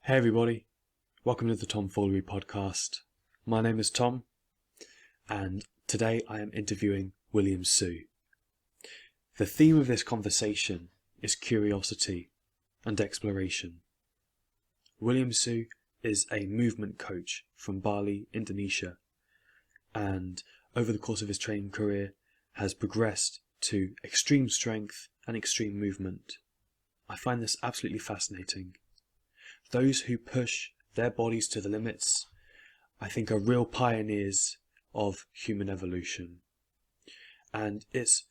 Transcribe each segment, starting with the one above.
Hey everybody, welcome to the Tomfoolery podcast. My name is Tom, and today I am interviewing William Su. The theme of this conversation is curiosity and exploration. William Su is a movement coach from Bali, Indonesia, and over the course of his training career has progressed to extreme strength and extreme movement. I find this absolutely fascinating. Those who push their bodies to the limits, I think, are real pioneers of human evolution. And it's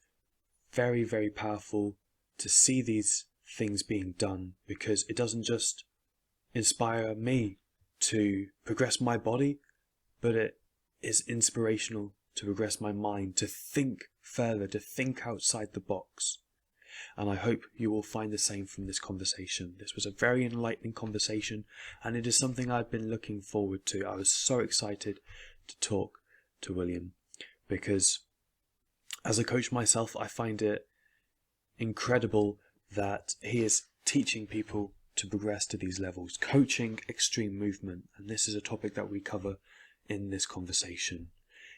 very, very powerful to see these things being done, because it doesn't just inspire me to progress my body, but it is inspirational to progress my mind, to think further, to think outside the box. And I hope you will find the same from this conversation. This was a very enlightening conversation, and it is something I've been looking forward to. I was so excited to talk to William, because as a coach myself, I find it incredible that he is teaching people to progress to these levels, coaching extreme movement. And this is a topic that we cover in this conversation.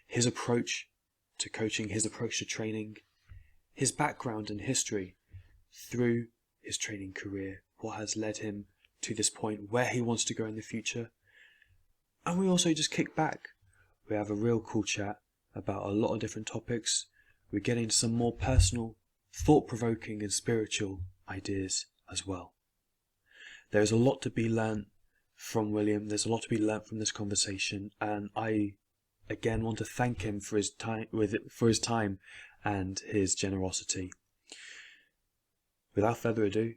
His approach to coaching, his approach to training, his background and history through his training career, what has led him to this point, where he wants to go in the future. And we also just kick back. We have a real cool chat about a lot of different topics. We get into some more personal, thought-provoking and spiritual ideas as well. There's a lot to be learnt from William. There's a lot to be learnt from this conversation, and I again want to thank him for his time and his generosity. Without further ado,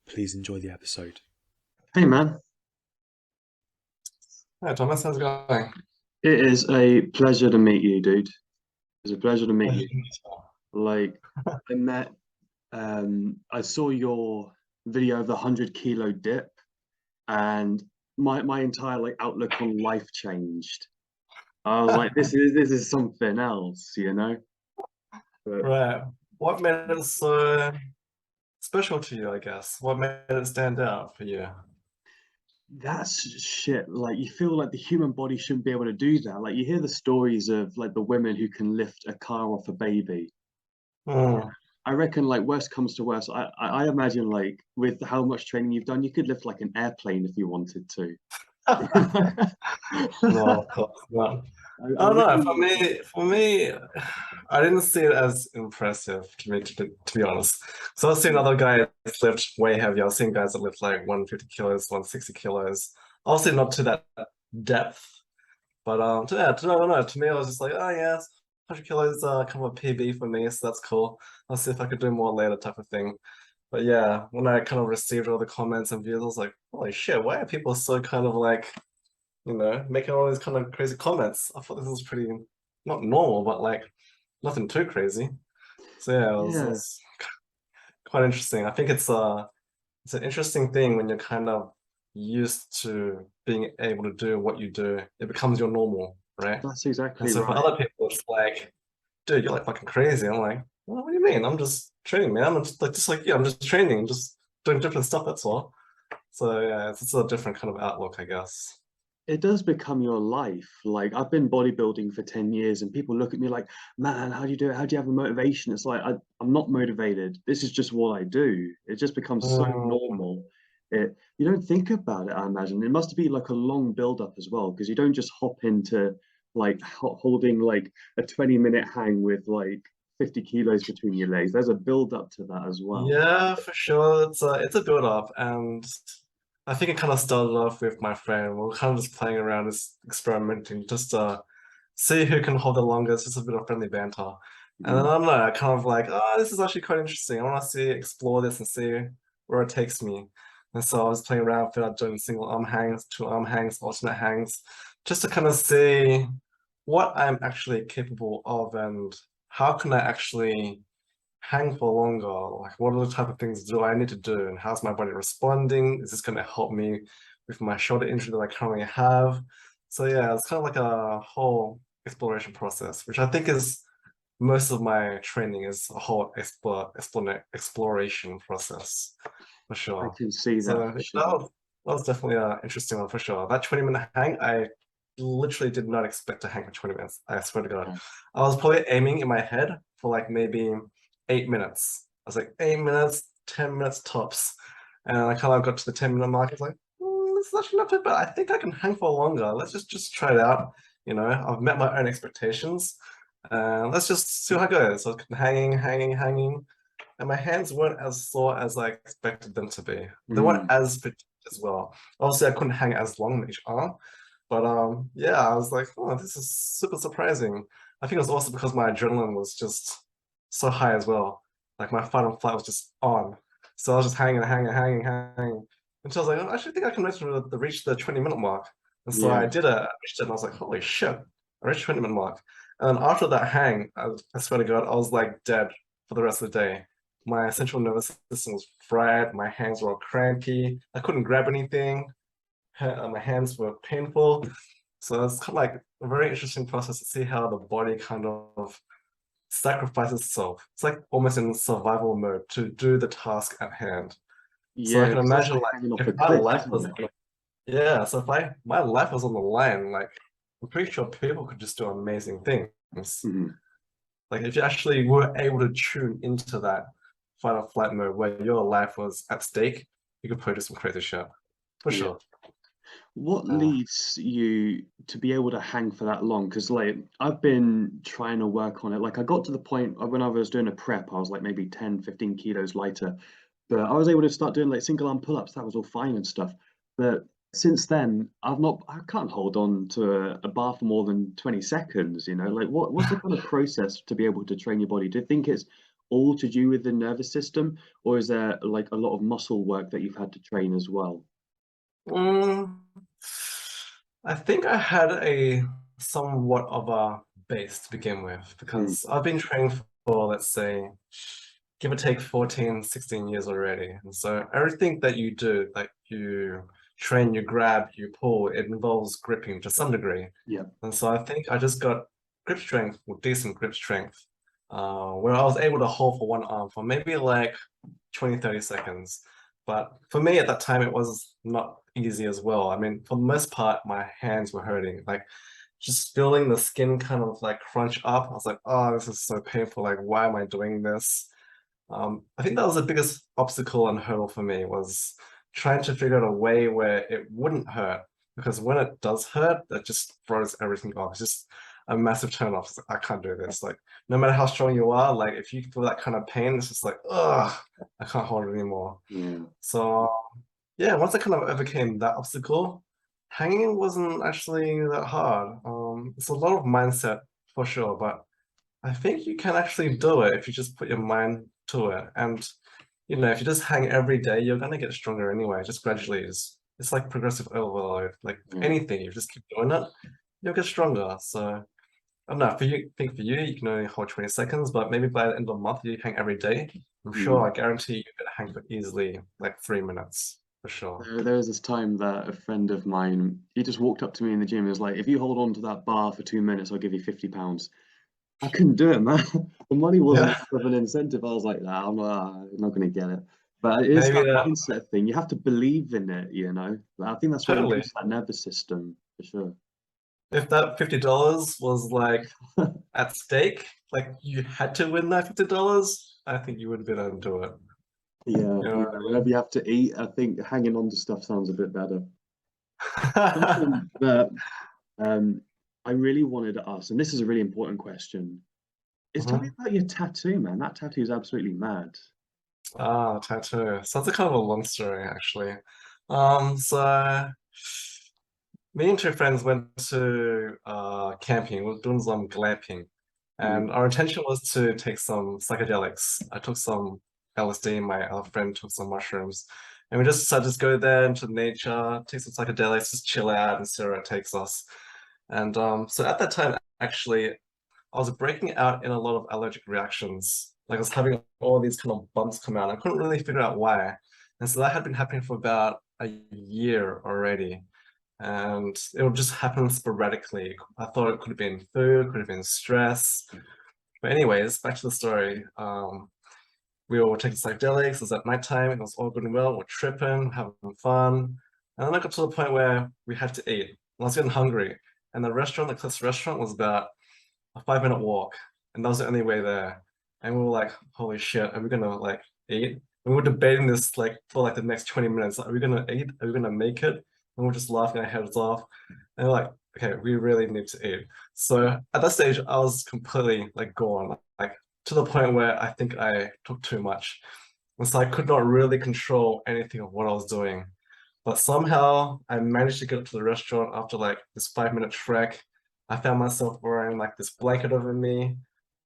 please enjoy the episode. Hey man, Hi Thomas, how's it going? it is a pleasure to meet you, dude. It's a pleasure to meet you. Like, I saw your video of the 100-kilo dip, and my entire outlook on life changed. I was like, this is something else, you know? But Right. What made it so special to you, I guess? What made it stand out for you? that's shit. Like, you feel like the human body shouldn't be able to do that. Like, you hear the stories of the women who can lift a car off a baby. Hmm. I reckon, worst comes to worst, I imagine, with how much training you've done, you could lift an airplane if you wanted to. No, of course not. I I don't know. really, For me, I didn't see it as impressive to be honest. So I've seen other guys lift way heavier. I've seen guys that lift 150 kilos, 160 kilos. Obviously not to that depth, but I don't know. To me, I was just like, oh yeah, 100 kilos, kind of a PB for me, so that's cool. I'll see if I could do more later, type of thing. But yeah, when I kind of received all the comments and views, I was like, holy shit, why are people so kind of making all these kind of crazy comments? I thought this was pretty not normal, but nothing too crazy. So yeah, it yeah, was quite interesting. I think it's an interesting thing when you're kind of used to being able to do what you do. It becomes your normal, right? that's And exactly so for right. other people, it's like, dude, you're fucking crazy. I'm like, well, what do you mean? I'm just training, man. I'm just like, yeah, I'm just training, just doing different stuff, that's all. So yeah, it's a different kind of outlook, I guess. It does become your life. I've been bodybuilding for 10 years, and people look at me like, man, how do you do it? How do you have a motivation? It's like, I'm not motivated. This is just what I do. It just becomes so Mm, normal. You don't think about it, I imagine. It must be a long build up as well, because you don't just hop into holding a 20-minute hang with 50 kilos between your legs. There's a build up to that as well. yeah, for sure. It's a build up, and I think it kind of started off with my friend. We were kind of just playing around, just experimenting, just see who can hold the longest, just a bit of friendly banter. And then Mhm. I don't know, I kind of like, oh, this is actually quite interesting. I want to explore this and see where it takes me. And so I was playing around with it, doing single arm hangs, two arm hangs, alternate hangs, just to kind of see what I'm actually capable of and how can I actually hang for longer? What are the type of things do I need to do? And how's my body responding? Is this going to help me with my shoulder injury that I currently have? So yeah, it's kind of like a whole exploration process, which I think is most of my training is a whole exploration process. for I sure. can see So that yeah, for that sure. was, that was definitely an interesting one for sure. That 20-minute hang, I literally did not expect to hang for 20 minutes. I swear to God. Yeah. I was probably aiming in my head for like maybe 8 minutes. I was like 8 minutes, 10 minutes tops. And I kind of got to the 10-minute mark. I was like, this is actually not too bad. I think I can hang for longer. Let's just try it out. You know, I've met my own expectations. Let's just see how it goes. So I was hanging. And my hands weren't as sore as I expected them to be. They weren't Mm. as fatigued as well. Obviously, I couldn't hang as long on each arm, but yeah, I was like, oh, this is super surprising. I think it was also because my adrenaline was just so high as well. Like my fight or flight was just on. So I was just hanging until I was like, oh, I actually think I can reach the 20-minute mark. And so I Yeah. did it, I reached it, and I was like, holy shit, I reached 20-minute mark. And then after that hang, I swear to God, I was like dead for the rest of the day. My central nervous system was fried. My hands were all crampy. I couldn't grab anything. My hands were painful. So it's kind of like a very interesting process to see how the body kind of sacrifices itself. It's like almost in survival mode to do the task at hand. So I Yeah, can because that's imagine like like hanging off if a my cliff, life isn't was it? yeah, so if my life was on the line, like I'm pretty sure people could just do amazing things. Mhm. Like if you actually were able to tune into that fight or flight mode where your life was at stake, you could probably do some crazy shit. For Yeah. sure. What Uh, leads you to be able to hang for that long? Because like I've been trying to work on it. Like I got to the point when I was doing a prep, I was like maybe 10, 15 kilos lighter. But I was able to start doing like single arm pull-ups. That was all fine and stuff. But since then, I can't hold on to a bar for more than 20 seconds, you know? Like what's the kind of process to be able to train your body? Do you think it's all to do with the nervous system, or is there like a lot of muscle work that you've had to train as well? mm, I think I had a somewhat of a base to begin with Mm, because I've been training for, let's say, give or take 14, 16 years already. And so everything that you do, like you train, you grab, you pull, it involves gripping to some degree. yeah. And so I think I just got grip strength or decent grip strength, where I was able to hold for one arm for maybe like 20, 30 seconds. But for me at that time, it was not easy as well. I mean, for the most part, my hands were hurting. Like just feeling the skin kind of like crunch up. I was like, oh, this is so painful. Like, why am I doing this? I think that was the biggest obstacle and hurdle for me was trying to figure out a way where it wouldn't hurt. Because when it does hurt, that just throws everything off. It's just a massive turn off. It's like, I can't do this. Like, no matter how strong you are, like if you feel that kind of pain, it's just like, ugh, I can't hold it anymore. Yeah. So yeah, once I kind of overcame that obstacle, hanging wasn't actually that hard. It's a lot of mindset for sure, but I think you can actually do it if you just put your mind to it. And you know, if you just hang every day, you're gonna get stronger anyway, just gradually. It's like progressive overload. Like Yeah. anything, you just keep doing it, you'll get stronger. So I don't know, for you, I think for you, you can only hold 20 seconds, but maybe by the end of the month you hang every day. I'm sure Mm. I guarantee you could hang for easily like 3 minutes for sure. There was this time that a friend of mine, he just walked up to me in the gym and was like, if you hold on to that bar for 2 minutes, I'll give you £50. I couldn't do it, man. The money wasn't Yeah, enough of an incentive. I was like, nah, I'm not going to get it. But it is maybe that mindset thing. You have to believe in it, you know? I think that's what it totally. moves that nervous system for sure. If that $50 was like at stake, like you had to win that $50, I think you would have been able to do it. Yeah, You yeah. know Whenever you have to eat, I think hanging on to stuff sounds a bit better. what I mean? Something that um, I really wanted to ask, and this is a really important question, is tell me Mhm. about your tattoo, man. That tattoo is absolutely mad. Ah, tattoo. So that's a kind of a long story, actually. So me and two friends went to camping. We were doing some glamping, Mm, and our intention was to take some psychedelics. I took some LSD, my other friend took some mushrooms, and we just decided to just go there into nature, take some psychedelics, just chill out and see where it takes us. And so at that time, actually, I was breaking out in a lot of allergic reactions. Like I was having all these kind of bumps come out. I couldn't really figure out why. And so that had been happening for about a year already. And it would just happen sporadically. I thought it could have been food, could have been stress. But anyways, back to the story. we were taking psychedelics, it was at nighttime, it was all good and well, we're tripping, having fun. And then I got to the point where we had to eat. I was getting hungry. And the restaurant, the closest restaurant, was about a 5-minute walk. And that was the only way there. And we were like, holy shit, are we gonna like eat? And we were debating this like for like the next 20 minutes. Like, are we gonna eat? Are we gonna make it? And we're just laughing our heads off. And we're like, okay, we really need to eat. So at that stage, I was completely like gone, like to the point where I think I took too much. And so I could not really control anything of what I was doing. But somehow I managed to get to the restaurant after like this 5-minute trek. I found myself wearing like this blanket over me.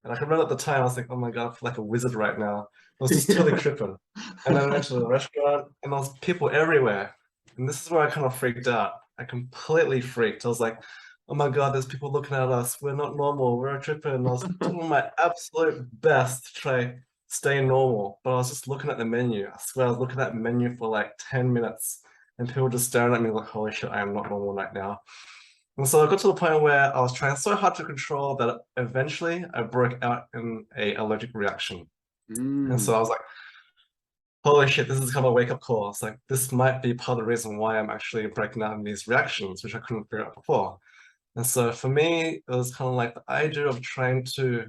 And I can remember at the time, I was like, oh my God, I feel like a wizard right now. I was just totally tripping. And then I went to the restaurant and there was people everywhere. And this is where I kind of freaked out. I completely freaked. I was like, oh my God, there's people looking at us. We're not normal. We're tripping. And I was doing my absolute best to try stay normal. But I was just looking at the menu. I swear I was looking at the menu for like 10 minutes. And people just staring at me like, holy shit, I am not normal right now. And so I got to the point where I was trying so hard to control that eventually I broke out in a allergic reaction. And so I was like, holy shit, this is kind of a wake-up call. It's like, this might be part of the reason why I'm actually breaking out in these reactions, which I couldn't figure out before. And so for me, it was kind of like the idea of trying to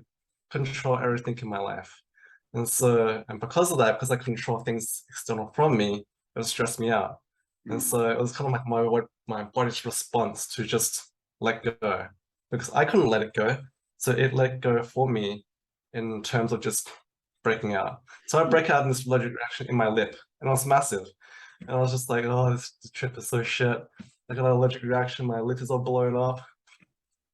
control everything in my life. And so, and because of that, because I control things external from me, it would stress me out. And so it was kind of like my body's response to just let go, because I couldn't let it go. So it let go for me in terms of just breaking out. So I break out in this allergic reaction in my lip, and it was massive. And I was just like, oh, this trip is so shit. I got an allergic reaction, my lip is all blown up.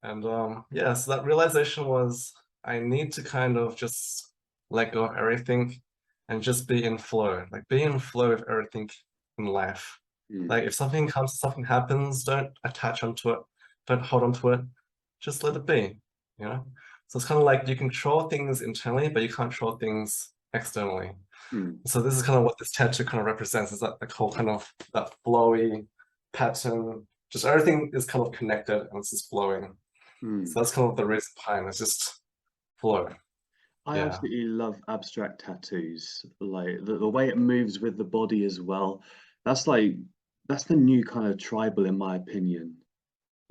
And yeah, so that realization was I need to kind of just let go of everything and just be in flow, like be in flow with everything in life. Like if something comes, something happens, don't attach onto it, don't hold onto it, just let it be, you know? So it's kind of like you control things internally, but you can't control things externally. So this is kind of what this tattoo kind of represents, is that the whole kind of that flowy pattern, just everything is kind of connected and it's just flowing. So that's kind of the reason behind it, it's just flow. I absolutely love abstract tattoos, like the way it moves with the body as well. That's the new kind of tribal, in my opinion.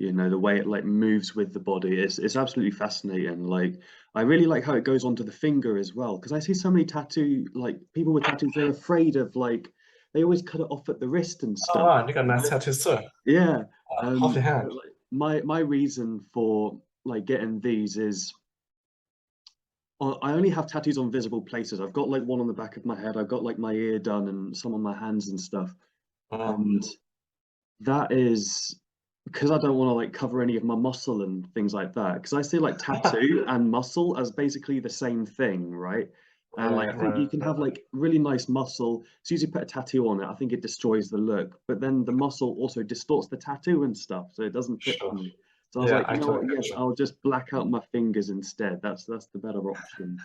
You know, the way it like moves with the body, it's absolutely fascinating. Like I really like how it goes onto the finger as well, because I see so many people with tattoos, they're afraid of like they always cut it off at the wrist and Oh, stuff. wow, you got nice tattoos too. Yeah. Half your hand. My reason for like getting these is I only have tattoos on visible places. I've got like one on the back of my head. I've got like my ear done and some on my hands and stuff. And that is because I don't want to like cover any of my muscle and things like that. Because I see like tattoo and muscle as basically the same thing, right? And like I think you can have like really nice muscle. As soon as you put a tattoo on it, I think it destroys the look. But then the muscle also distorts the tattoo and stuff, so it doesn't fit for me. So I was like, you know what? Yes, I'll just black out my fingers instead. That's the better option.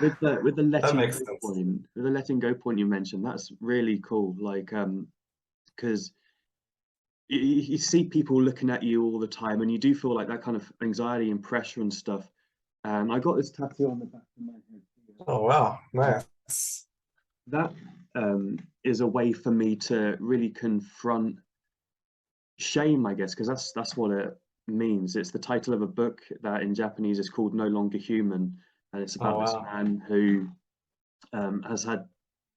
With the letting go point, with the letting go point you mentioned, that's really cool. Like because you see people looking at you all the time, and you do feel like that kind of anxiety and pressure and stuff. And I got this tattoo on the back of my head here. Oh wow, nice. That is a way for me to really confront shame, I guess, because that's what it means. It's the title of a book that in Japanese is called No Longer Human, and it's about this man who has had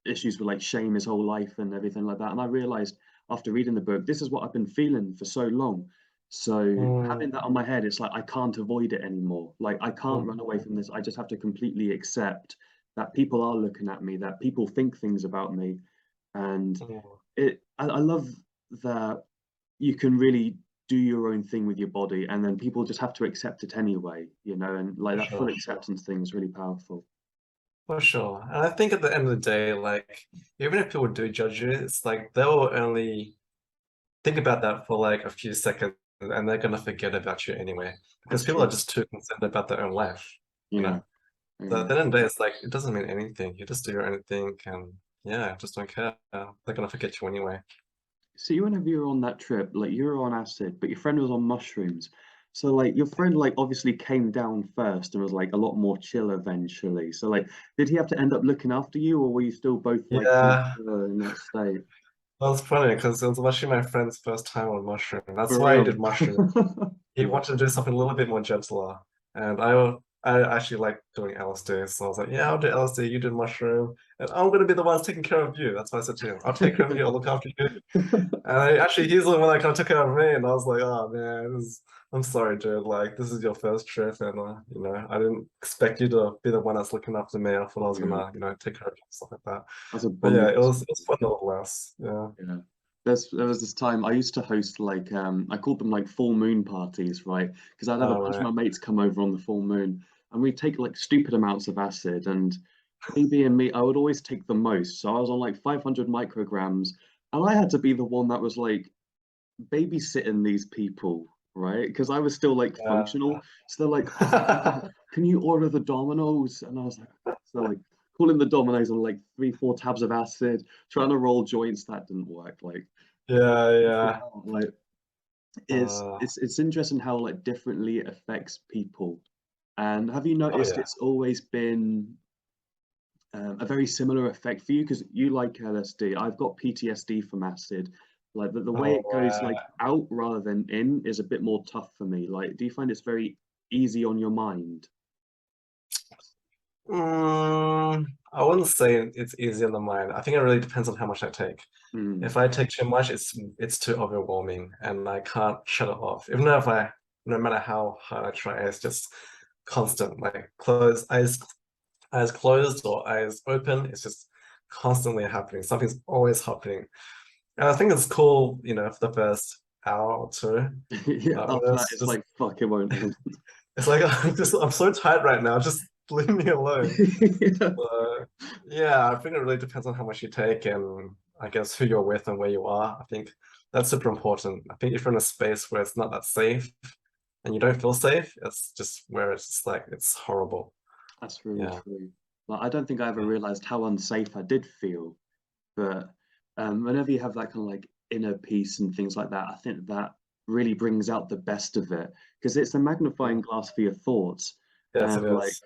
issues with like shame his whole life and everything like that. And I realized after reading the book, this is what I've been feeling for so long. So having that on my head, it's like I can't avoid it anymore. Like I can't run away from this. I just have to completely accept that people are looking at me, that people think things about me. And I love that you can really do your own thing with your body, and then people just have to accept it anyway, you know, and like that full acceptance thing is really powerful. For sure. And I think at the end of the day, like, even if people do judge you, it's like they'll only think about that for like a few seconds and they're gonna forget about you anyway. Because people are just too concerned about their own life, you know? So at the end of the day, it's like it doesn't mean anything. You just do your own thing and yeah, just don't care. They're gonna forget you anyway. So you whenever you were on that trip, like you were on acid, but your friend was on mushrooms. So like your friend like obviously came down first and was like a lot more chill eventually. So like did he have to end up looking after you or were you still both like pretty Yeah, chill in that state? that was funny because it was actually my friend's first time on mushroom. That's For why he real. did mushroom. He wanted to do something a little bit more gentler, and I actually like doing LSD, so I was like, yeah, I'll do LSD, you do mushroom, and I'm gonna be the one taking care of you. That's what I said to him. I'll take care of you, I'll look after you. And actually, he's the one that kind of took care of me, and I was like, oh man, I'm sorry, dude. Like, this is your first trip, and I didn't expect you to be the one that's looking after me. I thought I was Yeah, gonna, take care of you and stuff like that. that's a But yeah, bonding it was fun experience. nonetheless. Yeah. Yeah. There was this time I used to host like I called them like full moon parties, right? Because I'd have a All bunch of right. my mates come over on the full moon and we'd take like stupid amounts of acid and me being me, I would always take the most. So I was on like 500 micrograms and I had to be the one that was like babysitting these people, right? Because I was still like Yeah. functional. So they're like, oh, can you order the Dominoes? And I was like, so like calling the Dominoes on like 3, 4 tabs of acid, trying to roll joints, that didn't work. Like, Yeah, yeah. wow, like Uh, it's interesting how like differently it affects people. And have you oh noticed yeah. it's always been a very similar effect for you because you like LSD. I've got PTSD from acid. Like the way Oh, it goes like out rather than in is a bit more tough for me. Like, do you find it's very easy on your mind? I wouldn't say it's easy on the mind. I think it really depends on how much I take. Mm. If I take too much, it's too overwhelming, and I can't shut it off. Even though no matter how hard I try, it's just constant. Like eyes closed or eyes open. It's just constantly happening. Something's always happening, and I think it's cool, for the first hour or two. Yeah, But when after that, it's it's just, like fuck, it won't end. it's like I'm so tired right now. Just leave me alone. Yeah, Yeah, I think it really depends on how much you take and I guess who you're with and where you are. I think that's super important. I think if you're in a space where it's not that safe and you don't feel safe, it's just where it's just like it's horrible. that's really Yeah. true. Like, I don't think I ever realized how unsafe I did feel. But whenever you have that kind of like inner peace and things like that, I think that really brings out the best of it because it's a magnifying Mm. glass for your thoughts. Yes, And it like, is.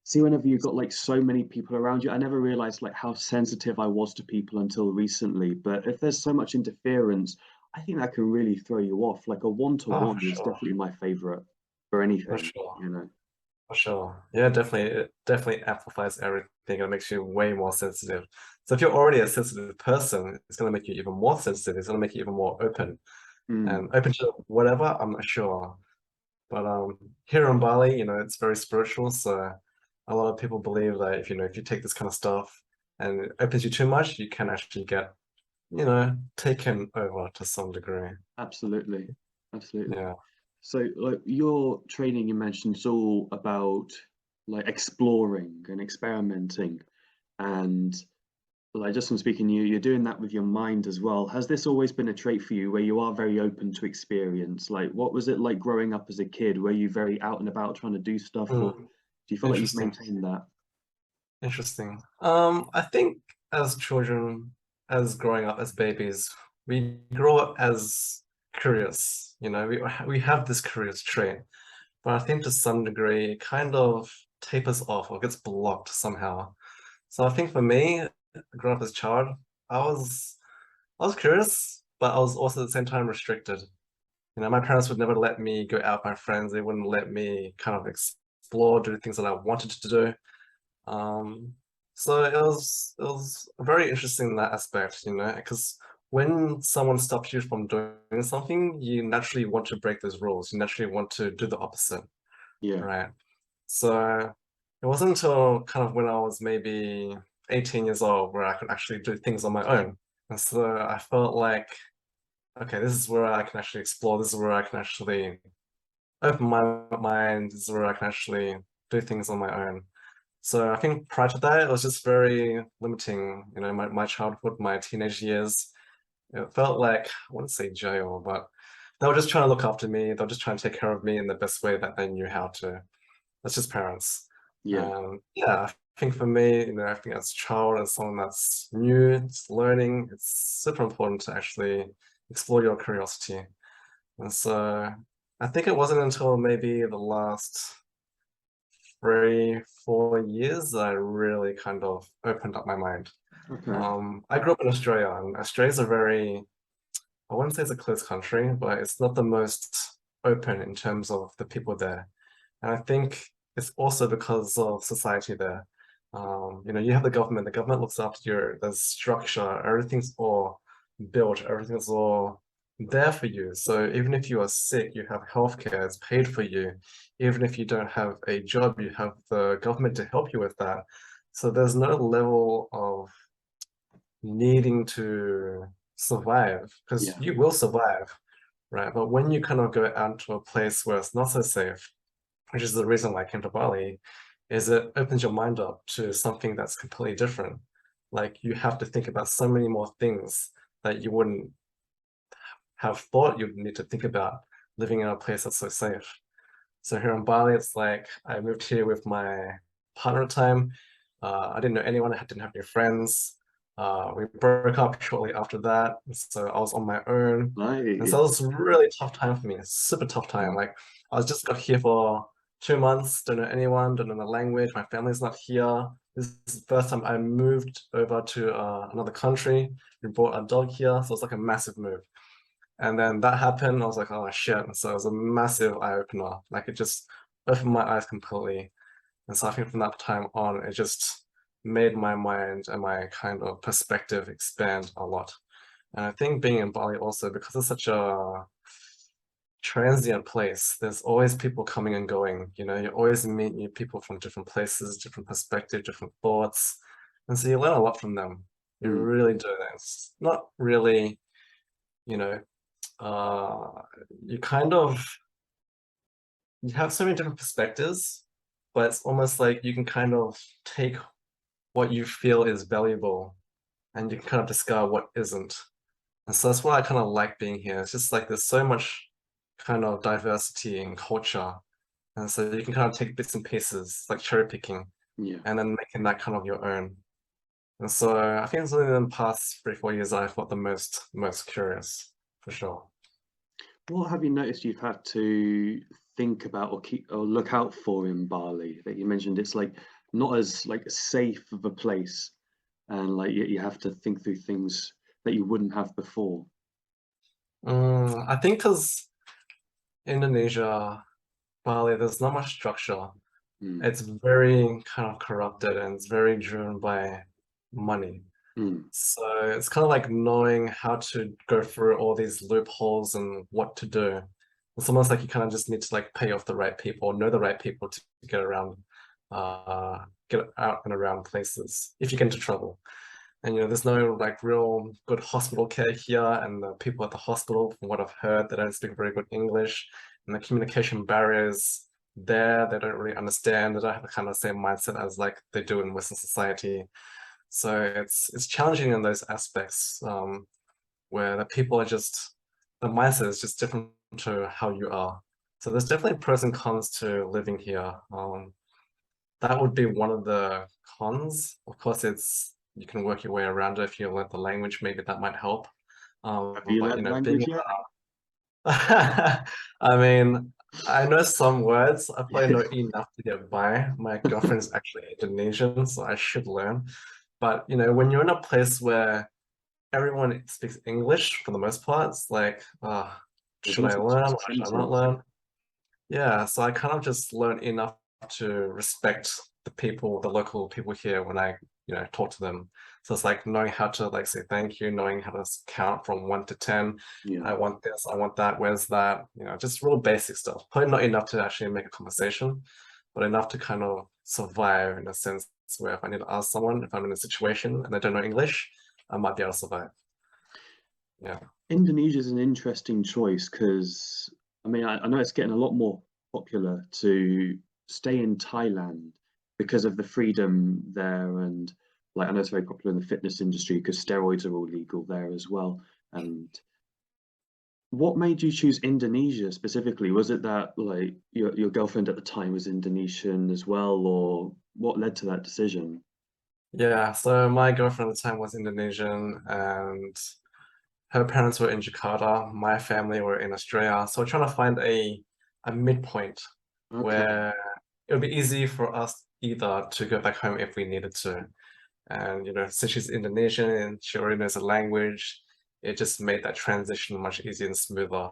see, whenever you've got like so many people around you, I never realized like how sensitive I was to people until recently. But if there's so much interference, I think that can really throw you off. Like a Oh, one-to-one for is sure. definitely my favorite for For anything, sure. you know. For sure. Yeah, definitely. It definitely amplifies everything and makes you way more sensitive. So if you're already a sensitive person, it's going to make you even more sensitive. It's going to make you even more open Mm. and open to whatever, I'm not sure. But here in Bali, it's very spiritual. So a lot of people believe that if you take this kind of stuff and it opens you too much, you can actually get, taken over to some degree. Absolutely, absolutely. Yeah. So, like your training, you mentioned is all about like exploring and experimenting, and like just from speaking, you're doing that with your mind as well. Has this always been a trait for you, where you are very open to experience? Like, what was it like growing up as a kid? Were you very out and about trying to do stuff, or Hmm. do you feel like you've Interesting. maintained that? Interesting. I think as children, as growing up as babies, we grow up as curious. We have this curious trait, but I think to some degree it kind of tapers off or gets blocked somehow. So I think for me, growing up as a child, I was curious, but I was also at the same time restricted. My parents would never let me go out with my friends. They wouldn't let me kind of explore, do things that I wanted to do. Um, so it was very interesting in that aspect, because when someone stops you from doing something, you naturally want to break those rules. You naturally want to do the opposite, Yeah, right? So it wasn't until kind of when I was maybe 18 years old where I could actually do things on my own. And so I felt like, okay, this is where I can actually explore. This is where I can actually open my mind. This is where I can actually do things on my own. So I think prior to that, it was just very limiting. My childhood, my teenage years, it felt like, I wouldn't say jail, but they were just trying to look after me. They were just trying to take care of me in the best way that they knew how to. That's just parents. yeah, Yeah, I think for me, I think as a child, as someone that's new, it's learning, it's super important to actually explore your curiosity. And so I think it wasn't until maybe the last 3, 4 years that I really kind of opened up my mind. Okay. I grew up in Australia, and Australia's a very, I wouldn't say it's a closed country, but it's not the most open in terms of the people there. And I think it's also because of society there. You have the government looks after you, there's structure, everything's all built, everything's all there for you. So even if you are sick, you have healthcare, it's paid for you. Even if you don't have a job, you have the government to help you with that. So there's no level of needing to survive, because Yeah. you will survive, right? But when you kind of go out to a place where it's not so safe, which is the reason why I came to Bali, is it opens your mind up to something that's completely different. Like you have to think about so many more things that you wouldn't have thought you'd need to think about living in a place that's so safe. So here in Bali, it's like I moved here with my partner at the time. I didn't know anyone, I didn't have any friends. We broke up shortly after that, so I was on my own. And so it was Nice. a really tough time for me, super tough time. Yeah. Like I was just got here for 2 months, don't know anyone, don't know the language, my family's not here. This is the first time I moved over to another country. We brought a dog here, so it's like a massive move. And then that happened, I was like, oh shit. And so it was a massive eye opener. Like it just opened my eyes completely. And so I think from that time on, it just made my mind and my kind of perspective expand a lot. And I think being in Bali also, because it's such a transient place, there's always people coming and going. You always meet new people from different places, different perspectives, different thoughts. And so you learn a lot from them. You Mm. really do. It's not really, you know, uh, you kind of you have so many different perspectives, but it's almost like you can kind of take what you feel is valuable and you can kind of discard what isn't. And so that's why I kind of like being here. It's just like there's so much kind of diversity in culture. And so you can kind of take bits and pieces, like cherry picking, Yeah. and then making that kind of your own. And so I think it's only in the past 3, 4 years that I've got the most curious, for sure. What have you noticed you've had to think about or keep or look out for in Bali? That you mentioned it's like not as like safe of a place, and like you have to think through things that you wouldn't have before. I think because Indonesia, Bali, there's not much structure. Mm. It's very kind of corrupted and it's very driven by money. Mm. So it's kind of like knowing how to go through all these loopholes and what to do. It's almost like you kind of just need to like pay off the right people, know the right people to get around, get out and around places if you get into trouble. And there's no like real good hospital care here, and the people at the hospital, from what I've heard, they don't speak very good English, and the communication barriers there, they don't really understand. They don't have the kind of same mindset as like they do in Western society. So it's challenging in those aspects, where the people are just the mindset is just different to how you are. So there's definitely pros and cons to living here. That would be one of the cons. Of course, you can work your way around it if you learn the language. Maybe that might help. Have you But learnt the being language yet? I mean, I know some words. I probably know enough to get by. My girlfriend's actually Indonesian, so I should learn. But when you're in a place where everyone speaks English for the most part, it's like, There's should I also too learn or should I not expensive. learn? Yeah, so I kind of just learned enough to respect the people, the local people here when I, talk to them. So it's like knowing how to like say thank you, knowing how to count from 1 to 10. Yeah. I want this, I want that, where's that? Just real basic stuff. Probably not enough to actually make a conversation, but enough to kind of survive in a sense where if I need to ask someone, if I'm in a situation and they don't know English, I might be able to survive. Yeah. Indonesia is an interesting choice because I mean I know it's getting a lot more popular to stay in Thailand because of the freedom there, and like I know it's very popular in the fitness industry because steroids are all legal there as well. And what made you choose Indonesia specifically? Was it that like your girlfriend at the time was Indonesian as well, or what led to that decision? Yeah, so my girlfriend at the time was Indonesian, and her parents were in Jakarta, my family were in Australia. So we're trying to find a midpoint Okay. where it would be easy for us either to go back home if we needed to. And since she's Indonesian and she already knows the language, it just made that transition much easier and smoother.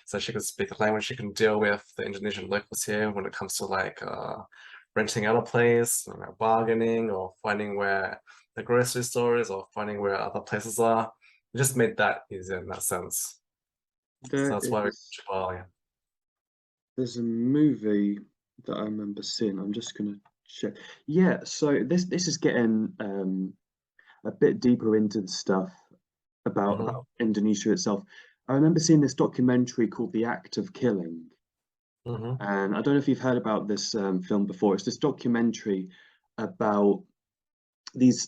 So she can speak the language, she can deal with the Indonesian locals here when it comes to like renting out a place, bargaining, or finding where the grocery store is, or finding where other places are. It just made that easier in that sense. So that's why we went to Bali. There's a movie that I remember seeing. I'm just gonna check. Yeah, so this is getting a bit deeper into the stuff about Indonesia itself. I remember seeing this documentary called The Act of Killing, and I don't know if you've heard about this film before. It's this documentary about these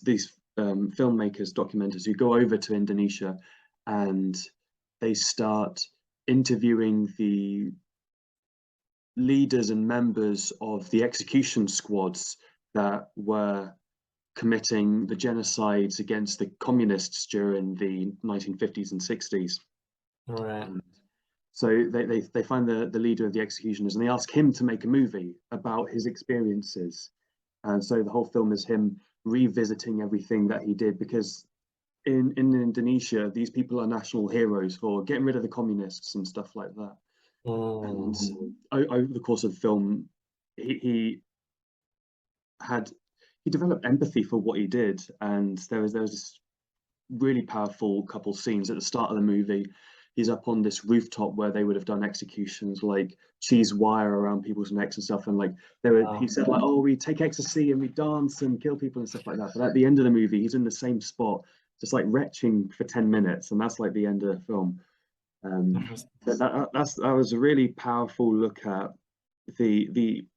filmmakers, documenters who go over to Indonesia, and they start interviewing the leaders and members of the execution squads that were committing the genocides against the communists during the 1950s and 60s. Right. So they find the leader of the executioners and they ask him to make a movie about his experiences. And so the whole film is him revisiting everything that he did, because in Indonesia, these people are national heroes for getting rid of the communists and stuff like that. And over the course of the film, he developed empathy for what he did, and there was this really powerful couple scenes at the start of the movie. He's up on this rooftop where they would have done executions, like cheese wire around people's necks and stuff, and like he said like, oh, we take ecstasy and we dance and kill people and stuff like that. But at the end of the movie, he's in the same spot, just like retching for 10 minutes, and that's like the end of the film. That was a really powerful look at the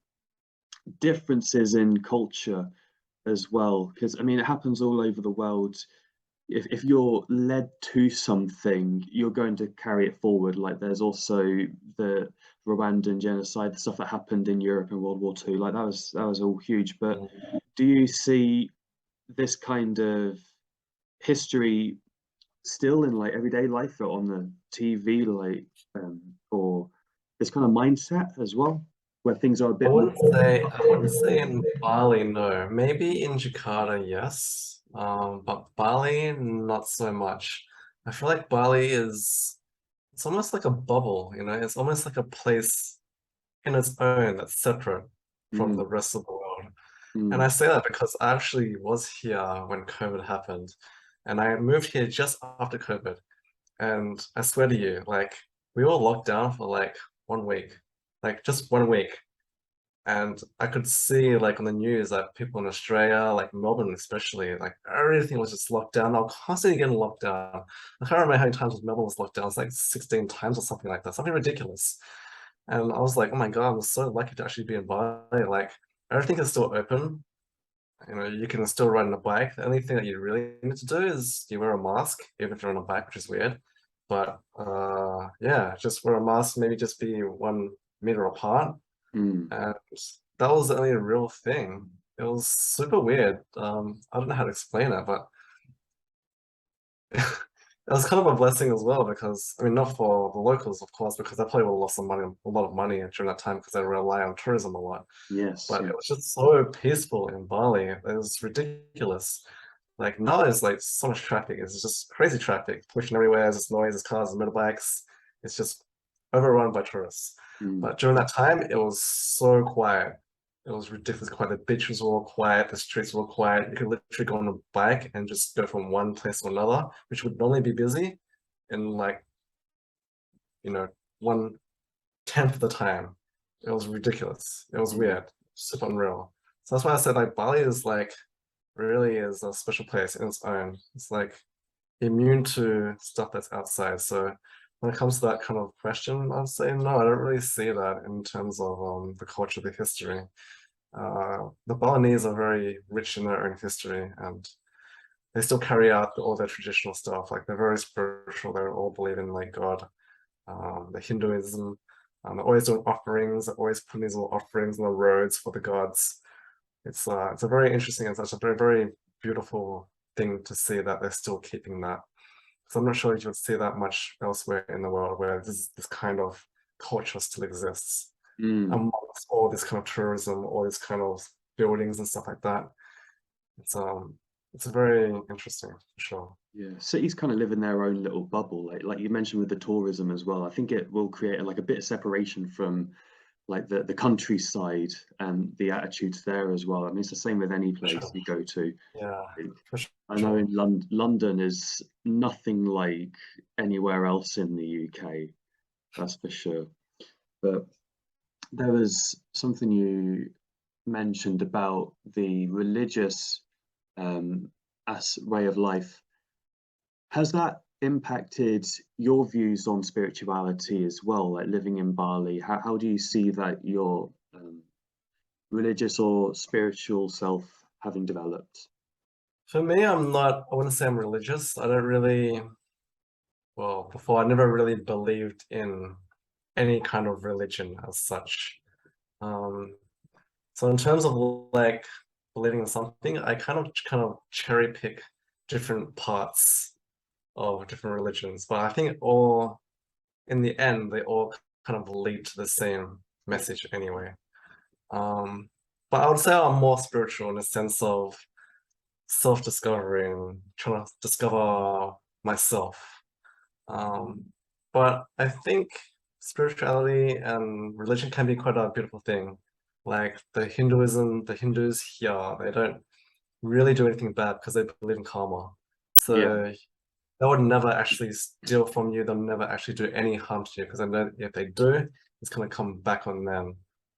differences in culture as well, because I mean it happens all over the world. If you're led to something, you're going to carry it forward. Like there's also the Rwandan genocide, the stuff that happened in Europe in World War II. Like that was all huge. But do you see this kind of history still in like everyday life or on the TV, like or this kind of mindset as well, where things are a bit more? I wouldn't say in Bali, no. Maybe in Jakarta, yes. But Bali, not so much. I feel like Bali it's almost like a bubble, it's almost like a place in its own that's separate from the rest of the world. And I say that because I actually was here when COVID happened, and I moved here just after COVID. And I swear to you, like we were locked down for like 1 week, like just 1 week. And I could see like on the news that people in Australia, like Melbourne especially, like everything was just locked down. They were constantly getting locked down. I can't remember how many times Melbourne was locked down. It's like 16 times or something like that, something ridiculous. And I was like, oh my God, I'm so lucky to actually be in Bali. Like everything is still open. You can still ride on a bike. The only thing that you really need to do is you wear a mask, even if you're on a bike, which is weird. But yeah, just wear a mask, maybe just be 1 meter apart. And that was the only real thing. It was super weird. I don't know how to explain it, but it was kind of a blessing as well, because I mean, not for the locals, of course, because they probably would have lost a lot of money during that time because they rely on tourism a lot. Yes, But it was just so peaceful in Bali. It was ridiculous. Like now there's like so much traffic. It's just crazy traffic, pollution everywhere. There's just noise, there's cars, and motorbikes. It's just overrun by tourists. But during that time, it was so quiet. It was ridiculously quiet. The beaches were all quiet. The streets were all quiet. You could literally go on a bike and just go from one place to another, which would normally be busy, in like 1/10 of the time. It was ridiculous. It was weird, super unreal. So that's why I said like Bali is like really is a special place in its own. It's like immune to stuff that's outside. So when it comes to that kind of question, I'd say no, I don't really see that in terms of the culture, the history. The Balinese are very rich in their own history, and they still carry out all their traditional stuff. Like they're very spiritual. They all believe in like God, the Hinduism. They're always doing offerings. They're always putting these little offerings on the roads for the gods. It's a very interesting and such a very, very beautiful thing to see that they're still keeping that. because I'm not sure you would see that much elsewhere in the world where this kind of culture still exists amongst all this kind of tourism, all this kind of buildings and stuff like that. It's very interesting for sure. Yeah, cities kind of live in their own little bubble, like you mentioned with the tourism as well. I think it will create like a bit of separation from like the countryside and the attitudes there as well. I mean, it's the same with any place Sure. you go to. Yeah, for sure. I know in London is nothing like anywhere else in the UK, that's for sure. But there was something you mentioned about the religious as way of life. Has that impacted your views on spirituality as well, like living in Bali? How do you see that your religious or spiritual self having developed? For me, I wouldn't say I'm religious. I don't really, well, before I never really believed in any kind of religion as such. So in terms of like believing in something, I kind of cherry pick different parts of different religions, but I think all in the end they all kind of lead to the same message anyway. But I would say I'm more spiritual in the sense of self-discovering, trying to discover myself. But I think spirituality and religion can be quite a beautiful thing. Like the Hindus here, they don't really do anything bad because they believe in karma. So they would never actually steal from you. They'll never actually do any harm to you because I know if they do, it's going to come back on them.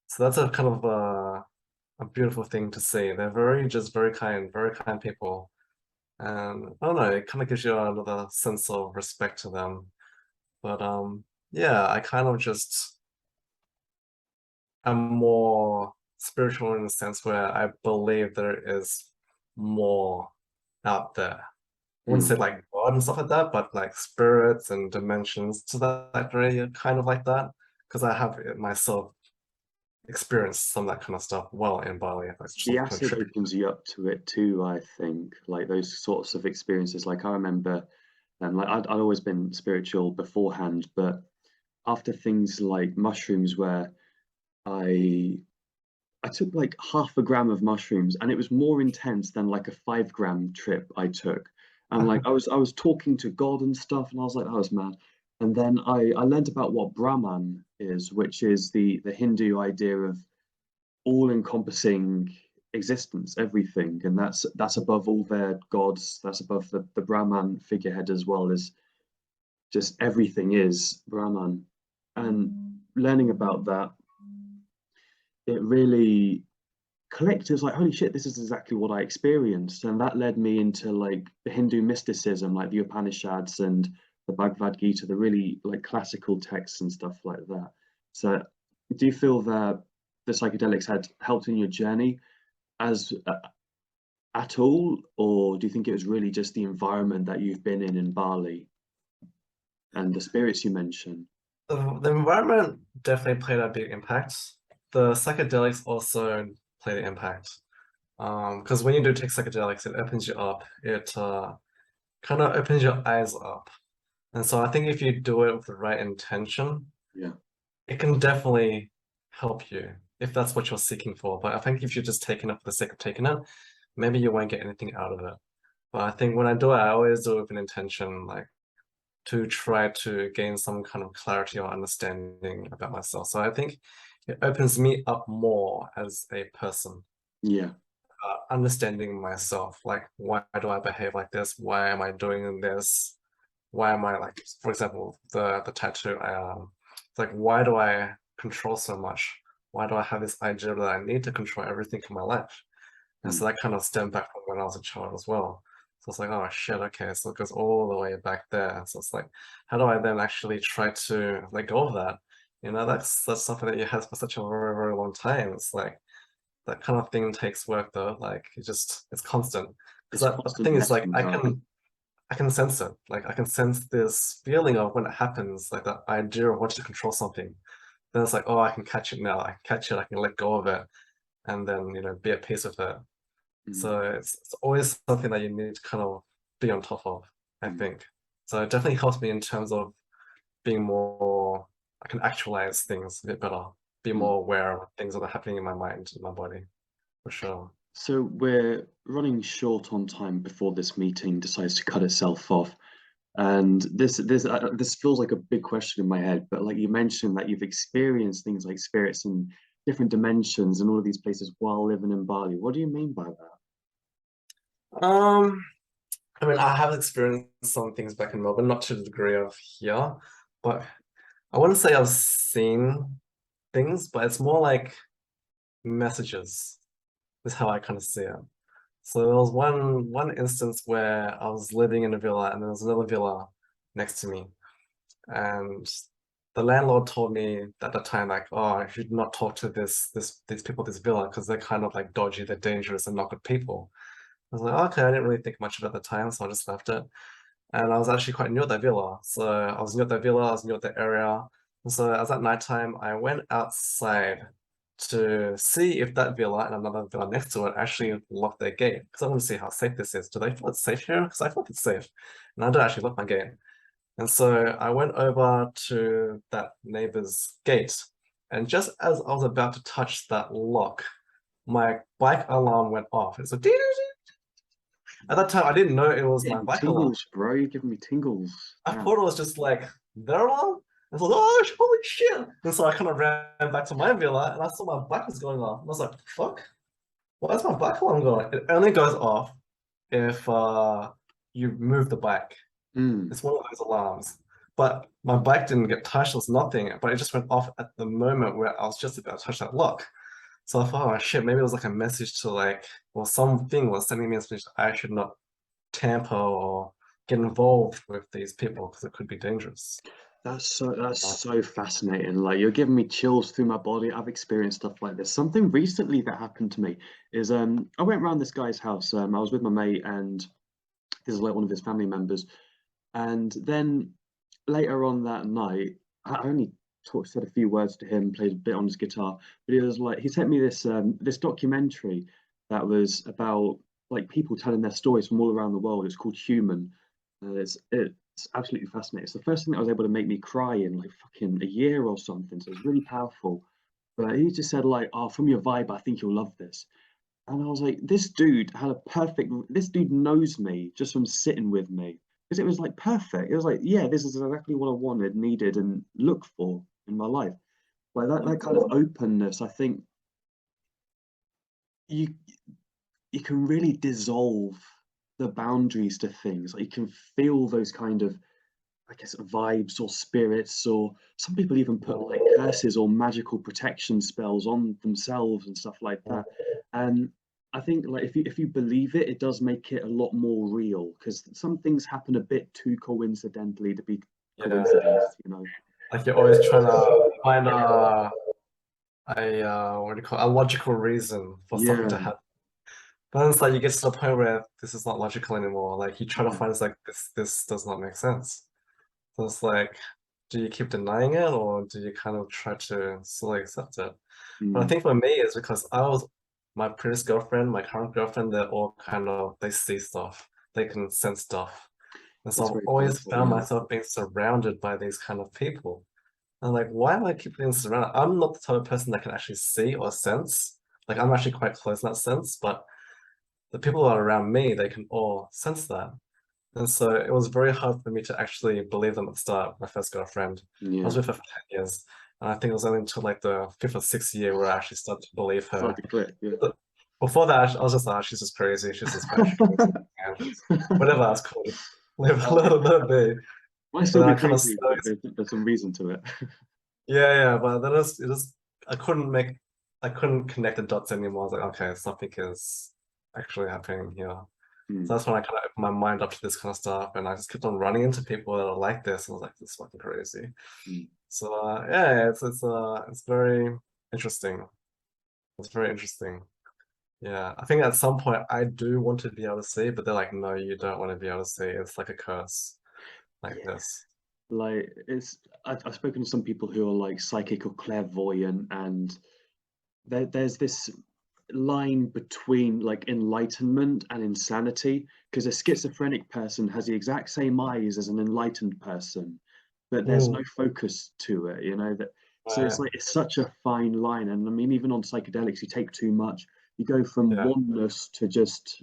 So that's a kind of a beautiful thing to see. They're very kind people. And I don't know, it kind of gives you another sense of respect to them. But yeah, I kind of just am more spiritual in the sense where I believe there is more out there. I wouldn't say like God and stuff like that, but like spirits and dimensions to that degree, kind of like that, because I have it myself experienced some of that kind of stuff well in Bali. The acid opens you up to it too, I think, like those sorts of experiences. Like I remember, like I'd always been spiritual beforehand, but after things like mushrooms, where I I took like half a gram of mushrooms, and it was more intense than like a 5 gram trip I took. And like I was talking to God and stuff, and I was like, that was mad. And then I learned about what Brahman is, which is the Hindu idea of all-encompassing existence, everything, and that's above all their gods. That's above the Brahman figurehead as well, as just everything is Brahman. And learning about that, it really clicked. It was like, holy shit, this is exactly what I experienced. And that led me into like the Hindu mysticism, like the Upanishads and the Bhagavad Gita, the really like classical texts and stuff like that. So do you feel that the psychedelics had helped in your journey as at all, or do you think it was really just the environment that you've been in Bali and the spirits you mentioned? The environment definitely played a big impact. The psychedelics also played an impact. Because when you do take psychedelics, it opens you up. It kind of opens your eyes up. And so I think if you do it with the right intention, it can definitely help you if that's what you're seeking for. But I think if you're just taking it for the sake of taking it, maybe you won't get anything out of it. But I think when I do it, I always do it with an intention, like to try to gain some kind of clarity or understanding about myself. So I think it opens me up more as a person. Understanding myself, like why do I behave like this? Why am I doing this? Why am I like, for example, the tattoo? It's like, why do I control so much? Why do I have this idea that I need to control everything in my life? And so that kind of stemmed back from when I was a child as well. So it's like, oh shit, okay, so it goes all the way back there. So it's like, how do I then actually try to let go of that? You know, that's something that you had for such a very, very long time. It's like that kind of thing takes work though. Like it's constant. Because the thing is like I can sense it. Like I can sense this feeling of when it happens, like that idea of wanting to control something. Then it's like, oh, I can catch it now. I can catch it. I can let go of it, and then be at peace with it. So it's always something that you need to kind of be on top of, I think. So it definitely helped me in terms of being more, I can actualize things a bit better, be more aware of things that are happening in my mind, in my body, for sure. So we're running short on time before this meeting decides to cut itself off. And this feels like a big question in my head, but like you mentioned that you've experienced things like spirits in different dimensions and all of these places while living in Bali. What do you mean by that? I mean, I have experienced some things back in Melbourne, not to the degree of here, but I wouldn't say I've seen things, but it's more like messages, is how I kind of see it. So there was one instance where I was living in a villa and there was another villa next to me. And the landlord told me at the time, like, oh, you should not talk to these people at this villa because they're kind of like dodgy, they're dangerous and not good people. I was like, okay, I didn't really think much of it at the time, so I just left it. And I was actually quite new at that villa. So I was new at that villa, I was new at the area. And so as at nighttime, I went outside to see if that villa and another villa next to it actually locked their gate. Because I want to see how safe this is. Do they feel it's safe here? Because I felt it's safe. And I don't actually lock my gate. And so I went over to that neighbor's gate. And just as I was about to touch that lock, my bike alarm went off. It's a ding, ding, ding. At that time, I didn't know it was my bike alarm. Tingles, bro. You're giving me tingles. I thought it was just like their alarm. I was like, oh, holy shit. And so I kind of ran back to my villa and I saw my bike was going off. And I was like, fuck, why is my bike alarm going? It only goes off if you move the bike. It's one of those alarms. But my bike didn't get touched, there was nothing, but it just went off at the moment where I was just about to touch that lock. So I thought, oh shit, maybe it was like a message to like, or something was sending me a message I should not tamper or get involved with these people because it could be dangerous. That's so fascinating. Like you're giving me chills through my body. I've experienced stuff like this. Something recently that happened to me is I went around this guy's house. I was with my mate and this is like one of his family members. And then later on that night, I only said a few words to him, played a bit on his guitar, but he was like he sent me this documentary that was about like people telling their stories from all around the world. It's called Human. It's absolutely fascinating. It's the first thing that was able to make me cry in like fucking a year or something. So it's really powerful. But he just said like, "Oh, from your vibe, I think you'll love this." And I was like, "This dude had a perfect. This dude knows me just from sitting with me because it was like perfect. It was like, yeah, this is exactly what I wanted, needed, and looked for in my life. Like that kind of openness. I think you you can really dissolve the boundaries to things. Like you can feel those kind of, I guess, vibes or spirits, or some people even put like curses or magical protection spells on themselves and stuff like that. And I think like if you believe it, it does make it a lot more real because some things happen a bit too coincidentally to be coincidence, you know. Like you're always trying to find a what do you call it, a logical reason for something to Yeah, happen. But then it's like you get to the point where this is not logical anymore. Like you try to find it's like this does not make sense. So it's like, do you keep denying it or do you kind of try to slowly accept it? But I mm, think for me it's because I was my previous girlfriend, my current girlfriend, they're all kind of they see stuff, they can sense stuff. And so that's I've very always powerful. found Yeah. myself being surrounded by these kind of people. And like, why am I keep being surrounded? I'm not the type of person that can actually see or sense. Like I'm actually quite close in that sense, but the people that are around me, they can all sense that. And so it was very hard for me to actually believe them at the start, my first girlfriend. I was Yeah, with her for 10 years. And I think it was only until like the fifth or sixth year where I actually started to believe started her. to click. Yeah. But before that, I was just like, she's just crazy. She's just batshit crazy. And whatever that's called. Live a little bit. Might still But be I kind of crazy, but slowly, there's some reason to it. yeah, but then it was, I couldn't connect the dots anymore. I was like, okay, something is actually happening here. So Mm, that's when I kind of opened my mind up to this kind of stuff, and I just kept on running into people that are like this, and I was like, "This is fucking crazy." mm. So yeah, it's very interesting. It's very interesting. Yeah, I think at some point I do want to be able to see, but they're like, "No, you don't want to be able to see. It's like a curse, like Yeah. this." Like I've spoken to some people who are like psychic or clairvoyant, and there's this. line between like enlightenment and insanity, because a schizophrenic person has the exact same eyes as an enlightened person, but there's no Mm, focus to it, you know, that so it's right. like it's such a fine line. And I mean, even on psychedelics, you take too much, you go from Yeah, oneness to just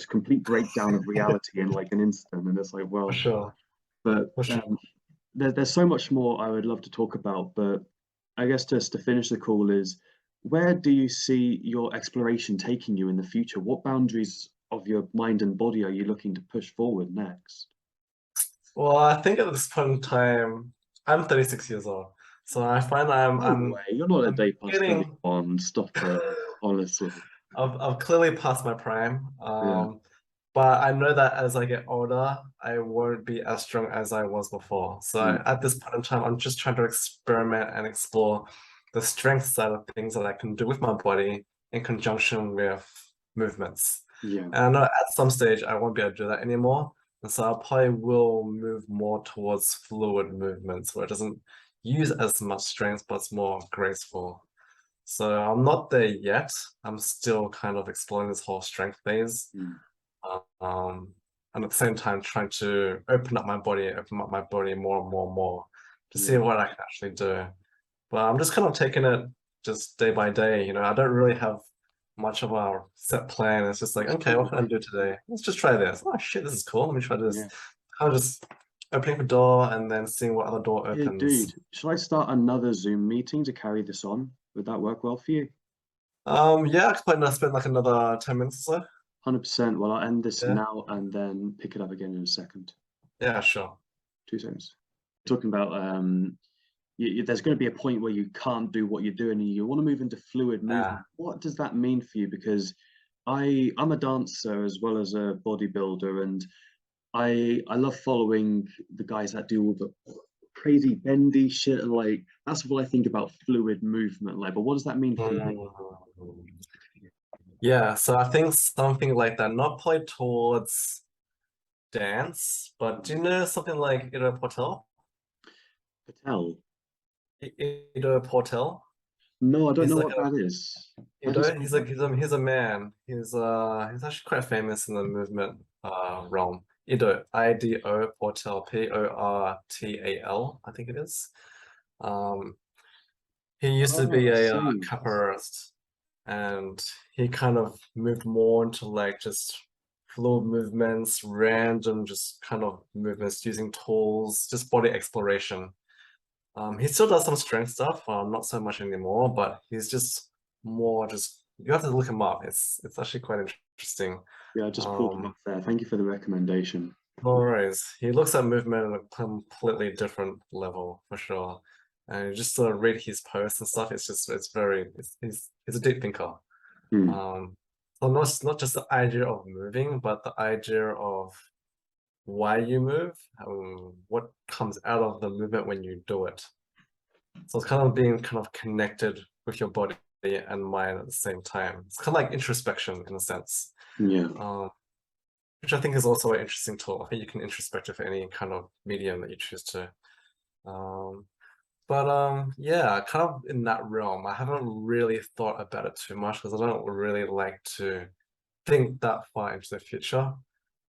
complete breakdown of reality in like an instant. And it's like, for well, sure. but For sure. there's so much more I would love to talk about, but I guess just to finish the call is, where do you see your exploration taking you in the future? What boundaries of your mind and body are you looking to push forward next? Well, I think at this point in time, I'm 36 years old. So I find No way, you're not a I'm day past getting 31. Stop it, honestly. I've clearly passed my prime. Yeah. But I know that as I get older, I won't be as strong as I was before. So Mm. at this point in time, I'm just trying to experiment and explore the strength side of things that I can do with my body in conjunction with movements. Yeah. And I know at some stage I won't be able to do that anymore. And so I probably will move more towards fluid movements where it doesn't use as much strength, but it's more graceful. So I'm not there yet. I'm still kind of exploring this whole strength phase. Mm. Um, and at the same time trying to open up my body more and more and more to see Yeah. what I can actually do. But I'm just kind of taking it just day by day. You know, I don't really have much of a set plan. It's just like, That's okay, cool. what can I do today? Let's just try this. Oh shit, this is cool. Let me try this. Yeah. Kind of just opening the door and then seeing what other door Hey, dude, opens. should I start another Zoom meeting to carry this on? Would that work well for you? Yeah, I could probably spend like another 10 minutes or so. 100%. Well, I'll end this Yeah, now and then pick it up again in a second. yeah, sure. 2 seconds. Talking about there's going to be a point where you can't do what you're doing and you want to move into fluid Yeah. movement. What does that mean for you? Because I'm a dancer as well as a bodybuilder, and I love following the guys that do all the crazy bendy shit, and like that's what I think about fluid movement. Like, but what does that mean for you? Mm. Yeah, so I think something like that, not played towards dance, but do you know something like Ido Portal? Patel? Ido Portal? No, I don't He's know like what that is. How do you Ido, spell that? he's a man. He's actually quite famous in the movement realm. Ido, Ido Portal, Portal, I think it is. Um, he used to Oh, be I a see. capoeirist, and he kind of moved more into like just fluid movements, random just kind of movements using tools, just body exploration. He still does some strength stuff, not so much anymore, but he's just more just you have to look him up. It's actually quite interesting. Yeah, I just pulled them Um, up there. Thank you for the recommendation. no worries. He looks at movement on a completely different level for sure. And you just sort of read his posts and stuff. He's a deep thinker. Hmm. Um, so not just the idea of moving, but the idea of why you move, what comes out of the movement when you do it. So it's kind of being kind of connected with your body and mind at the same time. It's kind of like introspection in a sense, Yeah. which I think is also an interesting tool. I think you can introspect with any kind of medium that you choose to. Um, yeah, kind of in that realm. I haven't really thought about it too much because I don't really like to think that far into the future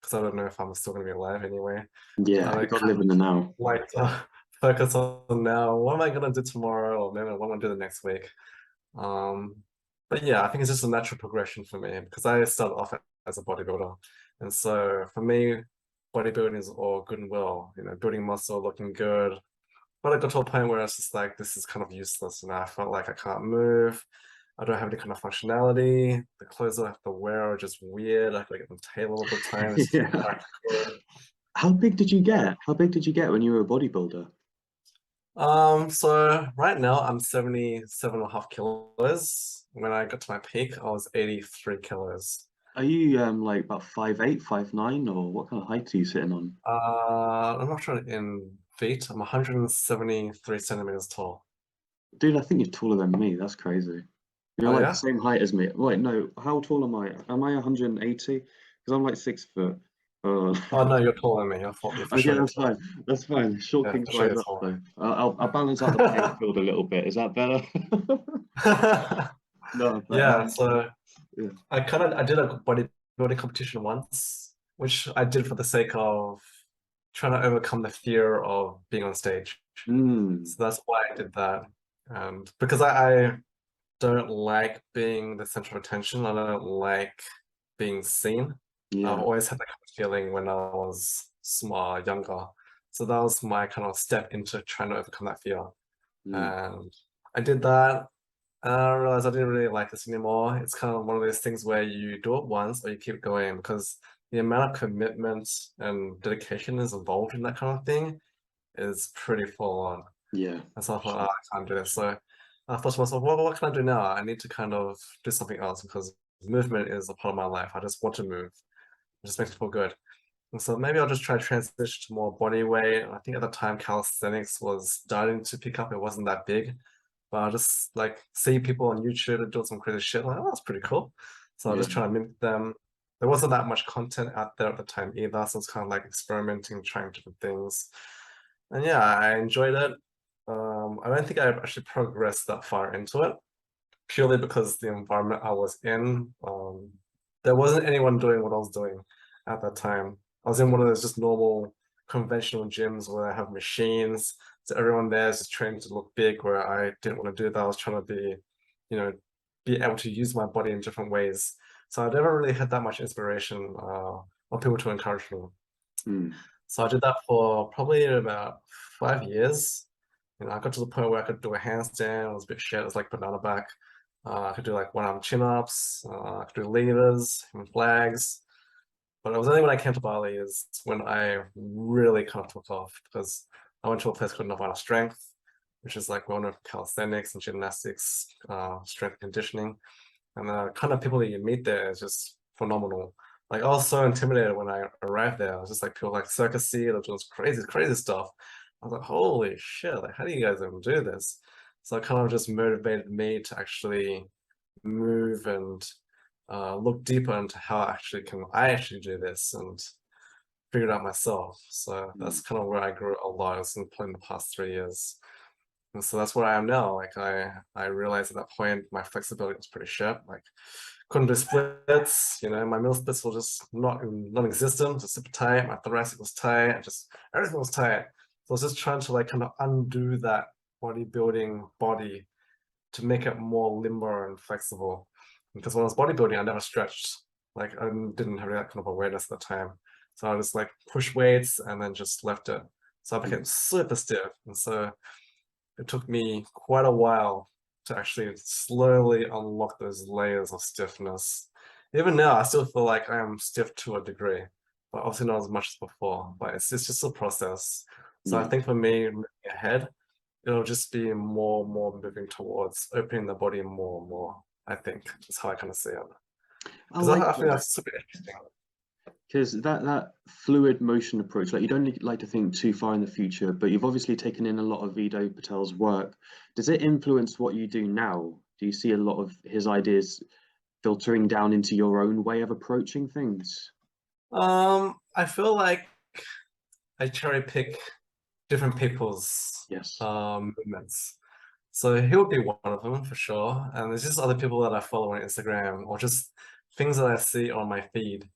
because I don't know if I'm still going to be alive anyway. Yeah, I you got to kind live in the of now. like to focus on now. What am I going to do tomorrow, or maybe what am I going to do the next week? Um, but yeah, I think it's just a natural progression for me because I started off as a bodybuilder, and so for me, bodybuilding is all good and well. You know, building muscle, looking good. But I got to a point where it's just like this is kind of useless, and I felt like I can't move. I don't have any kind of functionality. The clothes I have to wear are just weird. I have to get them tailored all the time. It's just Yeah. practical. How big did you get? How big did you get when you were a bodybuilder? So right now I'm 77.5 kilos. When I got to my peak, I was 83 kilos. Are you like about 5'8", 5'9", or what kind of height are you sitting on? I'm not sure in feet. I'm 173 centimeters tall. Dude, I think you're taller than me. That's crazy. You're Oh like the yeah? same height as me. Wait, no, how tall am I? Am I 180? Because I'm like 6 foot. Oh no, you're taller than me. You're for Okay, sure you're that's taller. fine. That's fine. Short Yeah, kings for sure rise you're up taller. though. I'll balance out the playing field a little bit. Is that better? No, but Yeah, so I did a bodybuilding competition once, which I did for the sake of trying to overcome the fear of being on stage. Mm, So that's why I did that. And because I don't like being the center of attention, I don't like being seen. I've yeah. always had that kind of feeling when I was small, younger. So that was my kind of step into trying to overcome that fear. Mm, And I did that. And I realized I didn't really like this anymore. It's kind of one of those things where you do it once or you keep going, because the amount of commitment and dedication is involved in that kind of thing is pretty full on. yeah. And so I thought, oh, I can't do this. So I thought to myself, well, what can I do now? I need to kind of do something else, because movement is a part of my life. I just want to move. It just makes me feel good. And so maybe I'll just try to transition to more body weight. I think at the time calisthenics was starting to pick up. It wasn't that big, but I just like see people on YouTube doing some crazy shit. Like, oh, that's pretty cool. So I Yeah. just try to mimic them. There wasn't that much content out there at the time either, so it's kind of like experimenting, trying different things. And yeah, I enjoyed it. I don't think I actually progressed that far into it, purely because the environment I was in, there wasn't anyone doing what I was doing at that time. I was in one of those just normal conventional gyms where I have machines, so everyone there is just training to look big, where I didn't want to do that. I was trying to be, be able to use my body in different ways. So I never really had that much inspiration or people to encourage me. Mm, So I did that for probably about 5 years. I got to the point where I could do a handstand. It was a bit shit. It was like banana back. I could do like one-arm chin-ups. I could do levers and flags. But it was only when I came to Bali is when I really kind of took off, because I went to a place called Nirvana Strength, which is like well-known for calisthenics and gymnastics, strength conditioning. And the kind of people that you meet there is just phenomenal. Like I was so intimidated when I arrived there. I was just like people like circus see it or doing crazy, crazy stuff. I was like, holy shit, like how do you guys even do this? So it kind of just motivated me to actually move and look deeper into how I actually do this and figure it out myself. So mm, that's kind of where I grew a lot. It's in the past 3 years. And so that's where I am now. Like I realized at that point my flexibility was pretty shit. Like couldn't do splits, my middle splits were just non-existent, just super tight. My thoracic was tight, just everything was tight. So I was just trying to like kind of undo that bodybuilding body to make it more limber and flexible. Because when I was bodybuilding, I never stretched. Like I didn't have that kind of awareness at the time. So I just like push weights and then just left it. So I became super stiff. And so it took me quite a while to actually slowly unlock those layers of stiffness. Even now, I still feel like I am stiff to a degree, but obviously not as much as before. But it's just a process. So I yeah. think for me, moving ahead, it'll just be more and more moving towards opening the body more and more. I think is how I kind of see it. I Because like I think that. that's super interesting. Because that fluid motion approach, like you don't like to think too far in the future, but you've obviously taken in a lot of Ido Patel's work. Does it influence what you do now? Do you see a lot of his ideas filtering down into your own way of approaching things? I feel like I cherry pick different people's Yes. movements. So he would be one of them for sure. And there's just other people that I follow on Instagram, or just things that I see on my feed.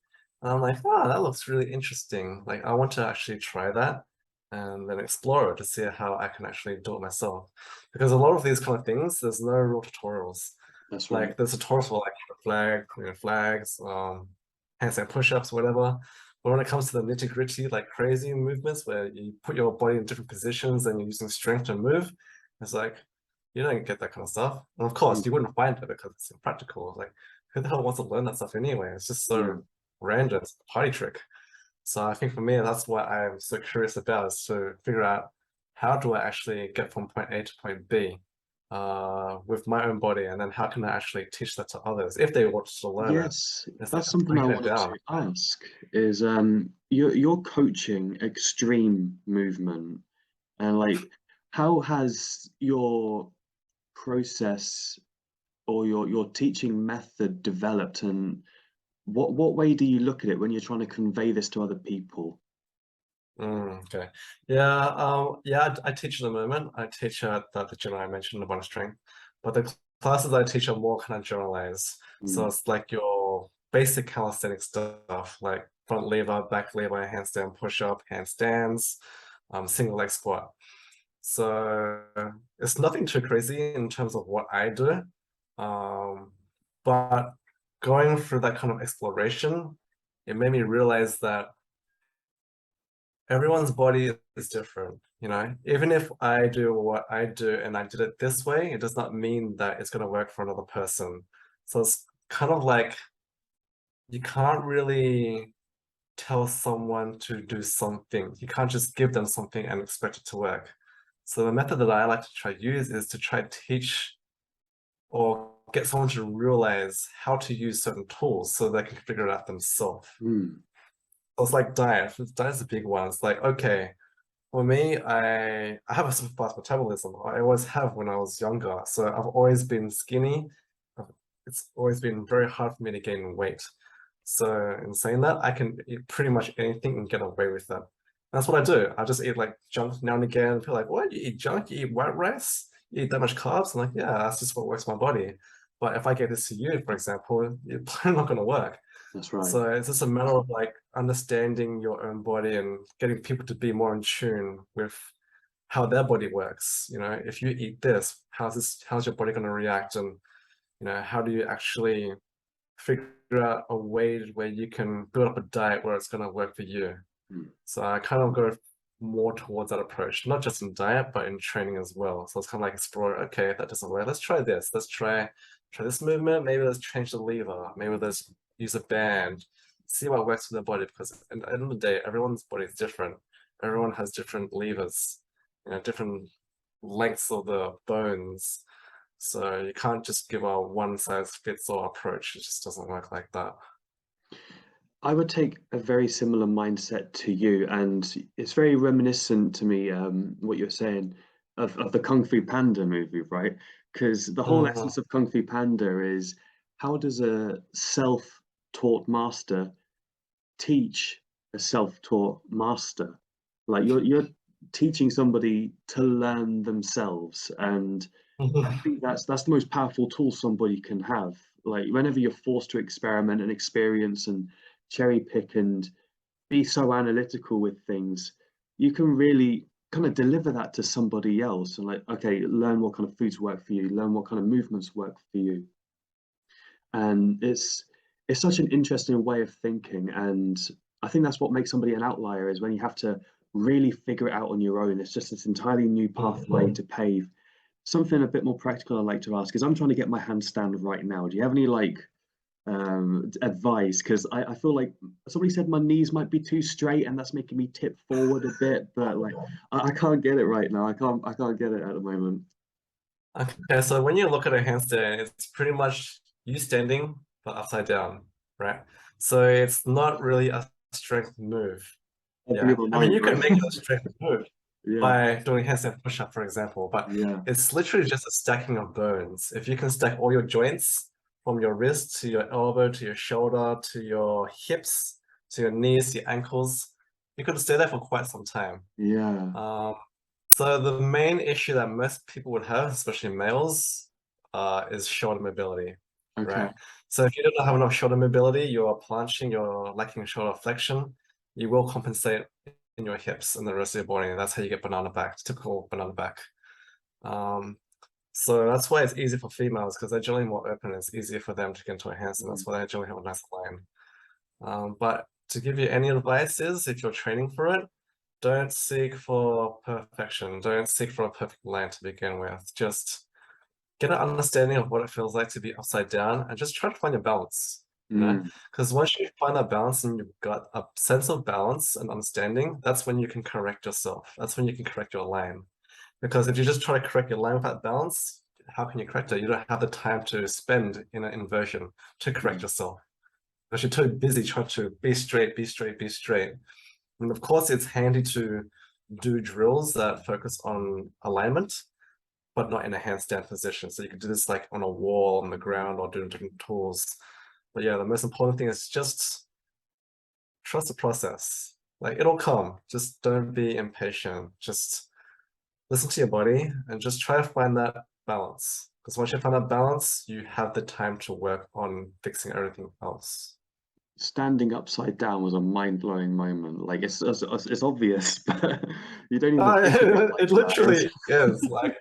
And I'm like, oh, that looks really interesting. Like I want to actually try that and then explore it to see how I can actually do it myself. Because a lot of these kind of things, there's no real tutorials. That's right. Like there's tutorials for like flags, handstand push-ups, whatever. But when it comes to the nitty-gritty, like crazy movements where you put your body in different positions and you're using strength to move, it's like you don't get that kind of stuff. And of course, Mm, you wouldn't find it because it's impractical. Like, who the hell wants to learn that stuff anyway? It's just yeah. so random, it's a party trick. So I think for me, that's what I'm so curious about, is to figure out how do I actually get from point A to point B with my own body, and then how can I actually teach that to others if they want to learn it? Yes, It's like that's something I breaking it wanted down. to ask is you're coaching extreme movement, and like how has your process or your teaching method developed, and what way do you look at it when you're trying to convey this to other people? Okay. Yeah, yeah, I teach at the moment. I teach at the gym I mentioned, the Strength. But the classes I teach are more kind of generalized. So Mm. it's like your basic calisthenic stuff, like front lever, back lever, handstand push-up, handstands, single leg squat. So it's nothing too crazy in terms of what I do. But going through that kind of exploration, it made me realize that everyone's body is different, you know? Even if I do what I do and I did it this way, it does not mean that it's going to work for another person. So it's kind of like you can't really tell someone to do something. You can't just give them something and expect it to work. So the method that I like to try to use is to try to teach or get someone to realize how to use certain tools so they can figure it out themselves. Mm. So it's like diet. Diet's a big one. It's like, okay, for me, I have a super fast metabolism. I always have when I was younger. So I've always been skinny. It's always been very hard for me to gain weight. So in saying that, I can eat pretty much anything and get away with that. That's what I do. I just eat like junk now and again. People are like, what? You eat junk? You eat white rice? You eat that much carbs? I'm like, yeah, that's just what works my body. But if I get this to you, for example, it's probably not going to work. That's right. So it's just a matter of like understanding your own body and getting people to be more in tune with how their body works. You know, if you eat this, how's your body going to react? And, you know, how do you actually figure out a way where you can build up a diet where it's going to work for you? Mm. So I kind of go more towards that approach, not just in diet, but in training as well. So it's kind of like explore, okay, that doesn't work. Let's try this. Let's try this movement. Maybe let's change the lever. Maybe let's use a band. See what works for their body, because at the end of the day, everyone's body is different. Everyone has different levers, you know, different lengths of the bones. So you can't just give a one size fits all approach. It just doesn't work like that. I would take a very similar mindset to you, and it's very reminiscent to me, what you're saying of the Kung Fu Panda movie, right? Because the whole essence of Kung Fu Panda is how does a self-taught master teach a self-taught master? Like you're teaching somebody to learn themselves, and I think that's the most powerful tool somebody can have. Like whenever you're forced to experiment and experience and cherry pick and be so analytical with things, you can really kind of deliver that to somebody else and like, okay, learn what kind of foods work for you, learn what kind of movements work for you. And it's such an interesting way of thinking. And I think that's what makes somebody an outlier is when you have to really figure it out on your own. It's just this entirely new pathway to pave. Something a bit more practical I'd like to ask is I'm trying to get my handstand right now. Do you have any like advice? Because I feel like somebody said my knees might be too straight and that's making me tip forward a bit, but like I can't get it right now. I can't get it at the moment. Okay, so when you look at a handstand, it's pretty much you standing but upside down, right? So it's not really a strength move. I Yeah, blew my I mean mind, you can right? make it a strength move Yeah, by doing handstand push-up, for example, but yeah. it's literally just a stacking of bones. If you can stack all your joints from your wrist to your elbow to your shoulder to your hips to your knees, your ankles, you could stay there for quite some time. Yeah. So the main issue that most people would have, especially males, is shoulder mobility, Okay. right? So if you don't have enough shoulder mobility, you're planching, you're lacking shoulder flexion, you will compensate in your hips and the rest of your body. And that's how you get banana back, typical banana back. So that's why it's easy for females because they're generally more open. It's easier for them to get into a handstand. That's why they generally have a nice line. But to give you any advice is if you're training for it, don't seek for perfection. Don't seek for a perfect line to begin with. Just get an understanding of what it feels like to be upside down and just try to find your balance, you know? Because once you find that balance and you've got a sense of balance and understanding, that's when you can correct yourself. That's when you can correct your line. Because if you just try to correct your line without balance, how can you correct it? You don't have the time to spend in an inversion to correct yourself. Because you're too busy trying to be straight, be straight, be straight. And of course, it's handy to do drills that focus on alignment, but not in a handstand position. So you can do this like on a wall, on the ground, or doing different tools. But yeah, the most important thing is just trust the process. Like it'll come. Just don't be impatient. Just listen to your body and just try to find that balance. Because once you find that balance, you have the time to work on fixing everything else. Standing upside down was a mind-blowing moment. Like it's obvious, but you don't even Oh, think of it like it that. literally is like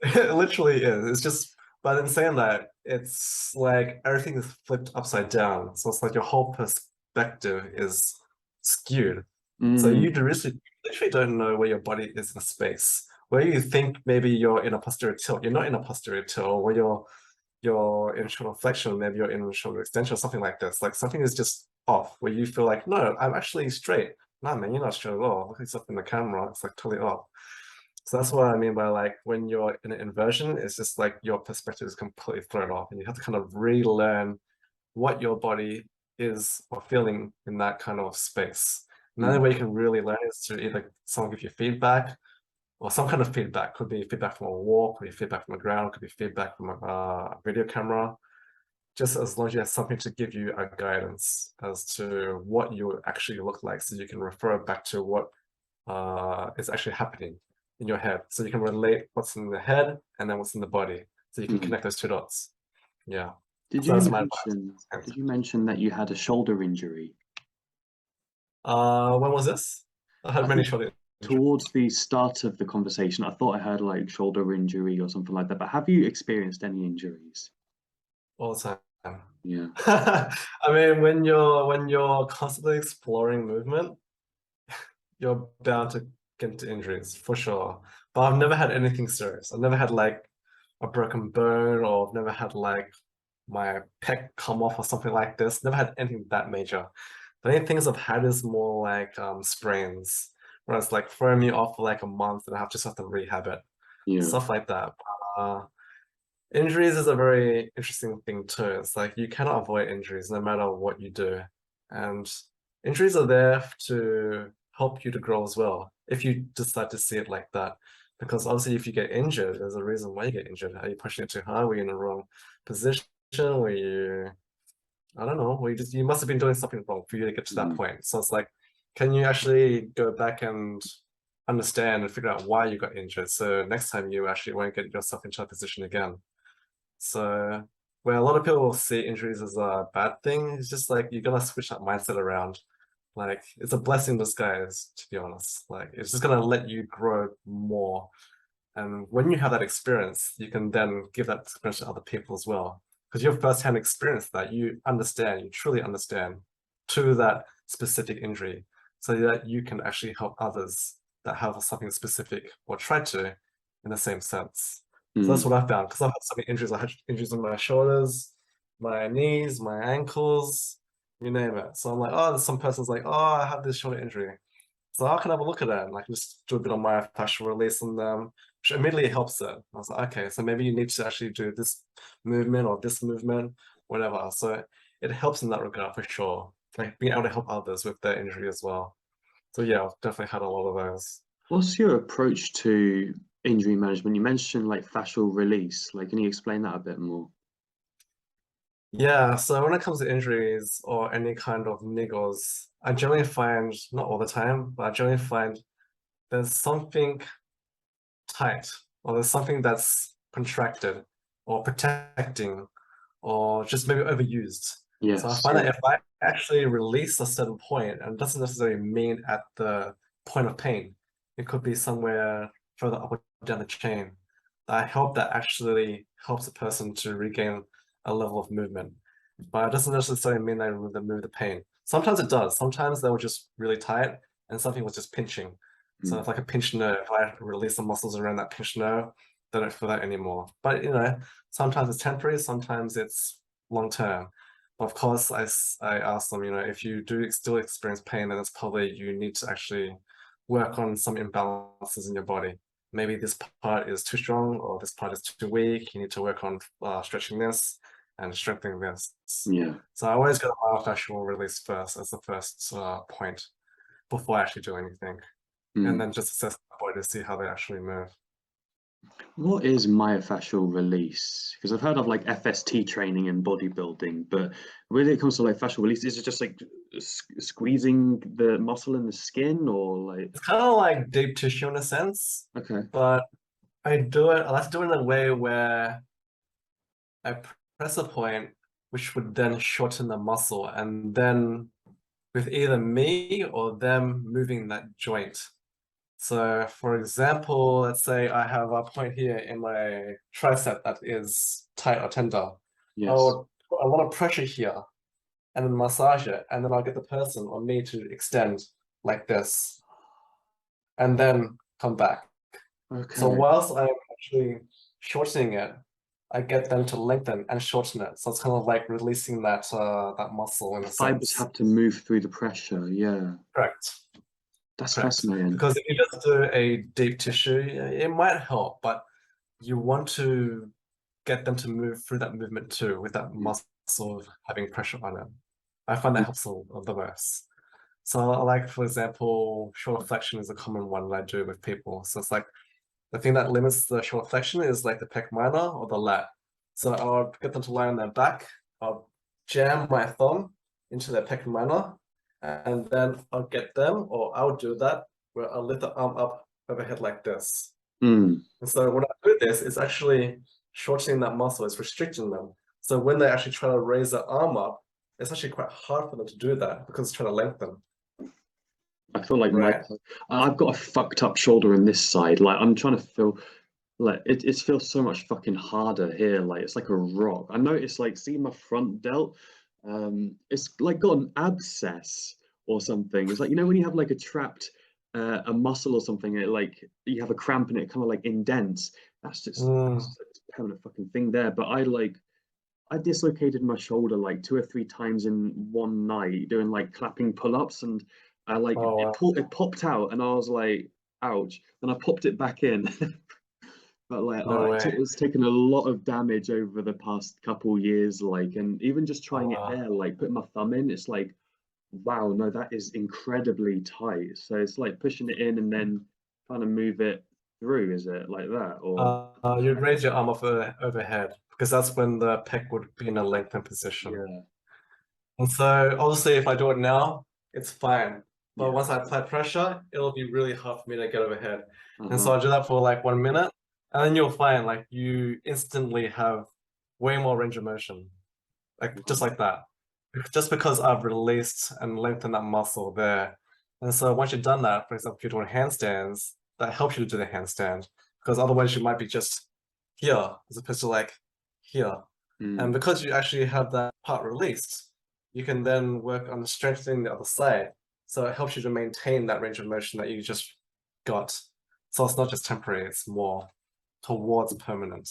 it literally is. It's just, but in saying that, it's like everything is flipped upside down. So it's like your whole perspective is skewed. So you literally don't know where your body is in space. Where you think maybe you're in a posterior tilt, you're not in a posterior tilt. Where you're in shoulder flexion, maybe you're in shoulder extension, or something like this. Like something is just off. Where you feel like, no, I'm actually straight. No, man, you're not straight at all. Look at yourself in the camera. It's like totally off. So that's what I mean by like when you're in an inversion, it's just like your perspective is completely thrown off, and you have to kind of relearn what your body is or feeling in that kind of space. And the only way you can really learn is to either someone give you feedback or some kind of feedback. Could be feedback from a wall, could be feedback from the ground, could be feedback from a video camera. Just as long as you have something to give you a guidance as to what you actually look like, so you can refer back to what is actually happening in your head. So you can relate what's in the head and then what's in the body. So you can connect those two dots. Yeah. Did So you that's my mention? advice. Did you mention that you had a shoulder injury? When was this? I had I many think shoulder injuries towards the start of the conversation, I thought I heard like shoulder injury or something like that. But have you experienced any injuries? all the time. Yeah. I mean, when you're constantly exploring movement, you're bound to get into injuries for sure. But I've never had anything serious. I've never had like a broken bone, or I've never had like my pec come off or something like this. Never had anything that major. The only things I've had is more like sprains, where it's like throwing me off for like a month and I have just have to rehab it. Yeah. Stuff like that. Uh, Injuries is a very interesting thing too. It's like you cannot avoid injuries no matter what you do. And injuries are there to help you to grow as well, if you decide to see it like that. Because obviously if you get injured, there's a reason why you get injured. Are you pushing it too hard? Were you in the wrong position? Were you, I don't know, you must have been doing something wrong for you to get to that point. So it's like, can you actually go back and understand and figure out why you got injured, so next time you actually won't get yourself into that position again? So where a lot of people will see injuries as a bad thing, it's just like you gotta switch that mindset around. Like it's a blessing in disguise, to be honest. Like it's just gonna let you grow more. And when you have that experience, you can then give that experience to other people as well. Because you've firsthand experienced that, you understand, you truly understand to that specific injury, so that you can actually help others that have something specific or try to in the same sense. So that's what I found, because I've had so many injuries. I had injuries on my shoulders, my knees, my ankles, you name it. So I'm like, oh, there's some person's like, oh, I have this shoulder injury. So I can have a look at it and I can just do a bit of myofascial release on them, which immediately helps it. I was like, okay, so maybe you need to actually do this movement or this movement, whatever. So it helps in that regard for sure. Like being able to help others with their injury as well. So yeah, I've definitely had a lot of those. What's your approach to injury management? You mentioned like fascial release. Like, can you explain that a bit more? Yeah, so when it comes to injuries or any kind of niggles, I generally find, not all the time, but I generally find there's something tight, or there's something that's contracted or protecting, or just maybe overused. So I Yes. find that if I actually release a certain point, and it doesn't necessarily mean at the point of pain, it could be somewhere further up or down the chain. I hope that actually helps a person to regain a level of movement. But it doesn't necessarily mean they remove the pain. Sometimes it does. Sometimes they were just really tight and something was just pinching. So if like a pinched nerve, if I release the muscles around that pinched nerve, they don't feel that anymore. But you know, sometimes it's temporary, sometimes it's long term. But of course, I ask them, you know, if you do still experience pain, then it's probably you need to actually work on some imbalances in your body. Maybe this part is too strong or this part is too weak. You need to work on stretching this and strengthening this. Yeah. So I always go to myofascial release first as the first point before I actually do anything. And then just assess the body to see how they actually move. What is myofascial release? Because I've heard of like FST training in bodybuilding, but when it comes to like fascial release, is it just like squeezing the muscle in the skin, or like? It's kind of like deep tissue in a sense, Okay. but I like to do it in a way where I press a point, which would then shorten the muscle, and then with either me or them moving that joint. So, for example, let's say I have a point here in my tricep that is tight or tender. Yes. I want to pressure here and then massage it, and then I'll get the person or me to extend like this, and then come back. Okay. So whilst I'm actually shortening it, I get them to lengthen and shorten it. So it's kind of like releasing that that muscle in a Fibers sense. have to move through the pressure. Yeah. Correct. That's Correct. fascinating. Because if you just do a deep tissue, it might help, but you want to get them to move through that movement too, with that muscle of having pressure on it. I find that helps the most. So, like for example, shoulder flexion is a common one that I do with people. So it's like the thing that limits the shoulder flexion is like the pec minor or the lat. So I'll get them to lie on their back. I'll jam my thumb into their pec minor, and then I'll get them, or I'll do that, where I'll lift the arm up overhead like this. Mm. And so when I do this, it's actually shortening that muscle, it's restricting them. So when they actually try to raise their arm up, it's actually quite hard for them to do that because it's trying to lengthen. I feel like Right. I've got a fucked up shoulder in this side. Like I'm trying to feel like it feels so much fucking harder here. Like it's like a rock. I noticed like see my front delt, it's like got an abscess or something. It's like you know when you have like a trapped a muscle or something, it like you have a cramp and it kind of like indents. That's just that's a permanent fucking thing there. But I dislocated my shoulder like 2 or 3 times in one night doing like clapping pull-ups, and I like Oh, wow. it popped out, and I was like, ouch. And I popped it back in. But like, No way. it's taken a lot of damage over the past couple years. Like, and even just trying it wow. there, like putting my thumb in, it's like, wow, no, that is incredibly tight. So it's like pushing it in and then trying to move it through. Is it like that, or You'd raise your arm up overhead because that's when the pec would be in a lengthened position. yeah, And so obviously if I do it now, it's fine. But yeah, once I apply pressure, it'll be really hard for me to get overhead. And so uh-huh, I'll do that for like 1 minute, and then you'll find like you instantly have way more range of motion. Like just like that. Just because I've released and lengthened that muscle there. And so once you've done that, for example, if you're doing handstands, that helps you to do the handstand. Because otherwise you might be just here as opposed to like here. And mm, because you actually have that part released, you can then work on strengthening the other side. So it helps you to maintain that range of motion that you just got. So it's not just temporary, it's more towards permanent.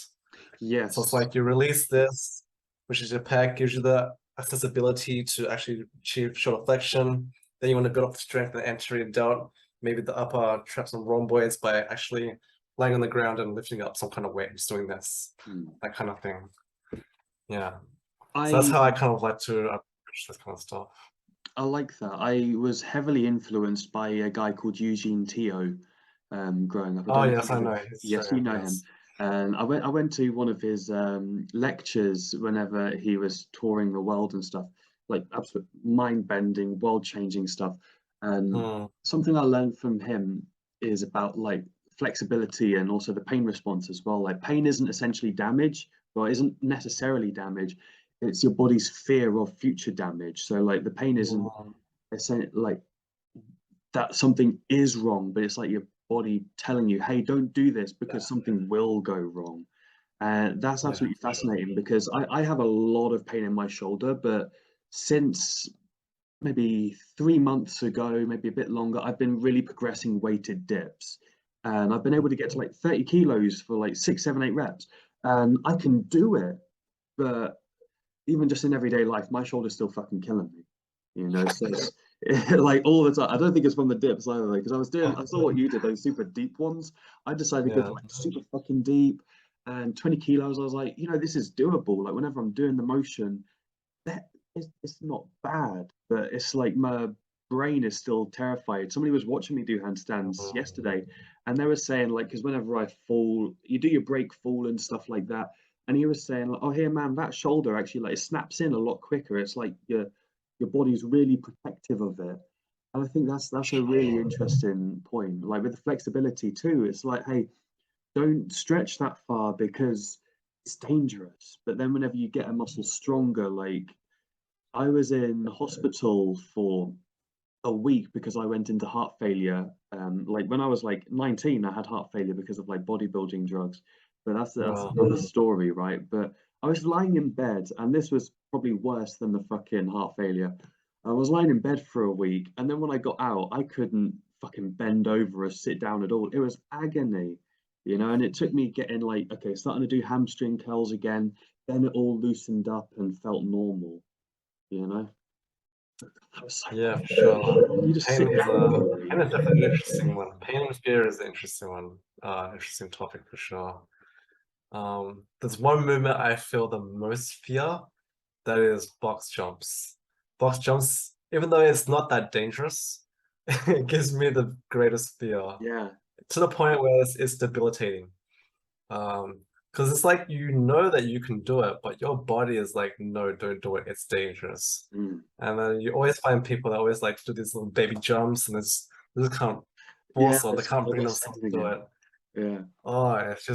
yes, So it's like you release this, which is your pec, gives you the accessibility to actually achieve shoulder flexion. Then you want to build up the strength and anterior delt, maybe the upper traps and rhomboids by actually laying on the ground and lifting up some kind of weight, just doing this, that kind of thing. Yeah. So that's I how I kind of like to approach this kind of stuff. I like that. I was heavily influenced by a guy called Eugene Teo, growing up. I Oh don't know if yes, you I know. know. He's Yes, you Australian, know him. yes. And I went to one of his lectures whenever he was touring the world and stuff, like absolute mind-bending, world-changing stuff. And Hmm. something I learned from him is about like flexibility and also the pain response as well. Like pain isn't essentially damage, well, isn't necessarily damage. It's your body's fear of future damage. So like the pain isn't like that something is wrong, but it's like your body telling you, hey, don't do this because something will go wrong. And that's Yeah. absolutely fascinating because I have a lot of pain in my shoulder, but since maybe 3 months ago, maybe a bit longer, I've been really progressing weighted dips. And I've been able to get to like 30 kilos for like 6, 7, 8 reps. And I can do it, but even just in everyday life, my shoulder's still fucking killing me. You know, so it's like all the time. I don't think it's from the dips either, because I saw what you did, those super deep ones. I decided to go Yeah. for like super fucking deep and 20 kilos. I was like, you know, this is doable. Like whenever I'm doing the motion, that it's not bad, but it's like my brain is still terrified. Somebody was watching me do handstands yesterday, and they were saying like, because whenever I fall, you do your break fall and stuff like that, and he was saying like, oh here man, that shoulder actually like it snaps in a lot quicker. It's like your body's really protective of it. And I think that's a really interesting point. Like with the flexibility too, it's like, hey, don't stretch that far because it's dangerous. But then whenever you get a muscle stronger, like I was in hospital for a week because I went into heart failure. Like when I was like 19, I had heart failure because of like bodybuilding drugs. But that's Wow. another story, right? But I was lying in bed, and this was probably worse than the fucking heart failure. I was lying in bed for a week, and then when I got out, I couldn't fucking bend over or sit down at all. It was agony, you know, and it took me getting like, okay, starting to do hamstring curls again. Then it all loosened up and felt normal, you know. That was so Yeah, for cool. sure. You just sit Pain is definitely an interesting one. Pain and fear is an interesting one. Interesting topic for sure. There's one movement I feel the most fear, that is box jumps. Box jumps, even though it's not that dangerous, it gives me the greatest fear, Yeah, to the point where it's debilitating. Because it's like you know that you can do it, but your body is like, no, don't do it. It's dangerous. mm. And then you always find people that always like to do these little baby jumps, and they just can't Yeah, force or they it's can't all bring the themselves same to do again. it. Yeah, Oh, it's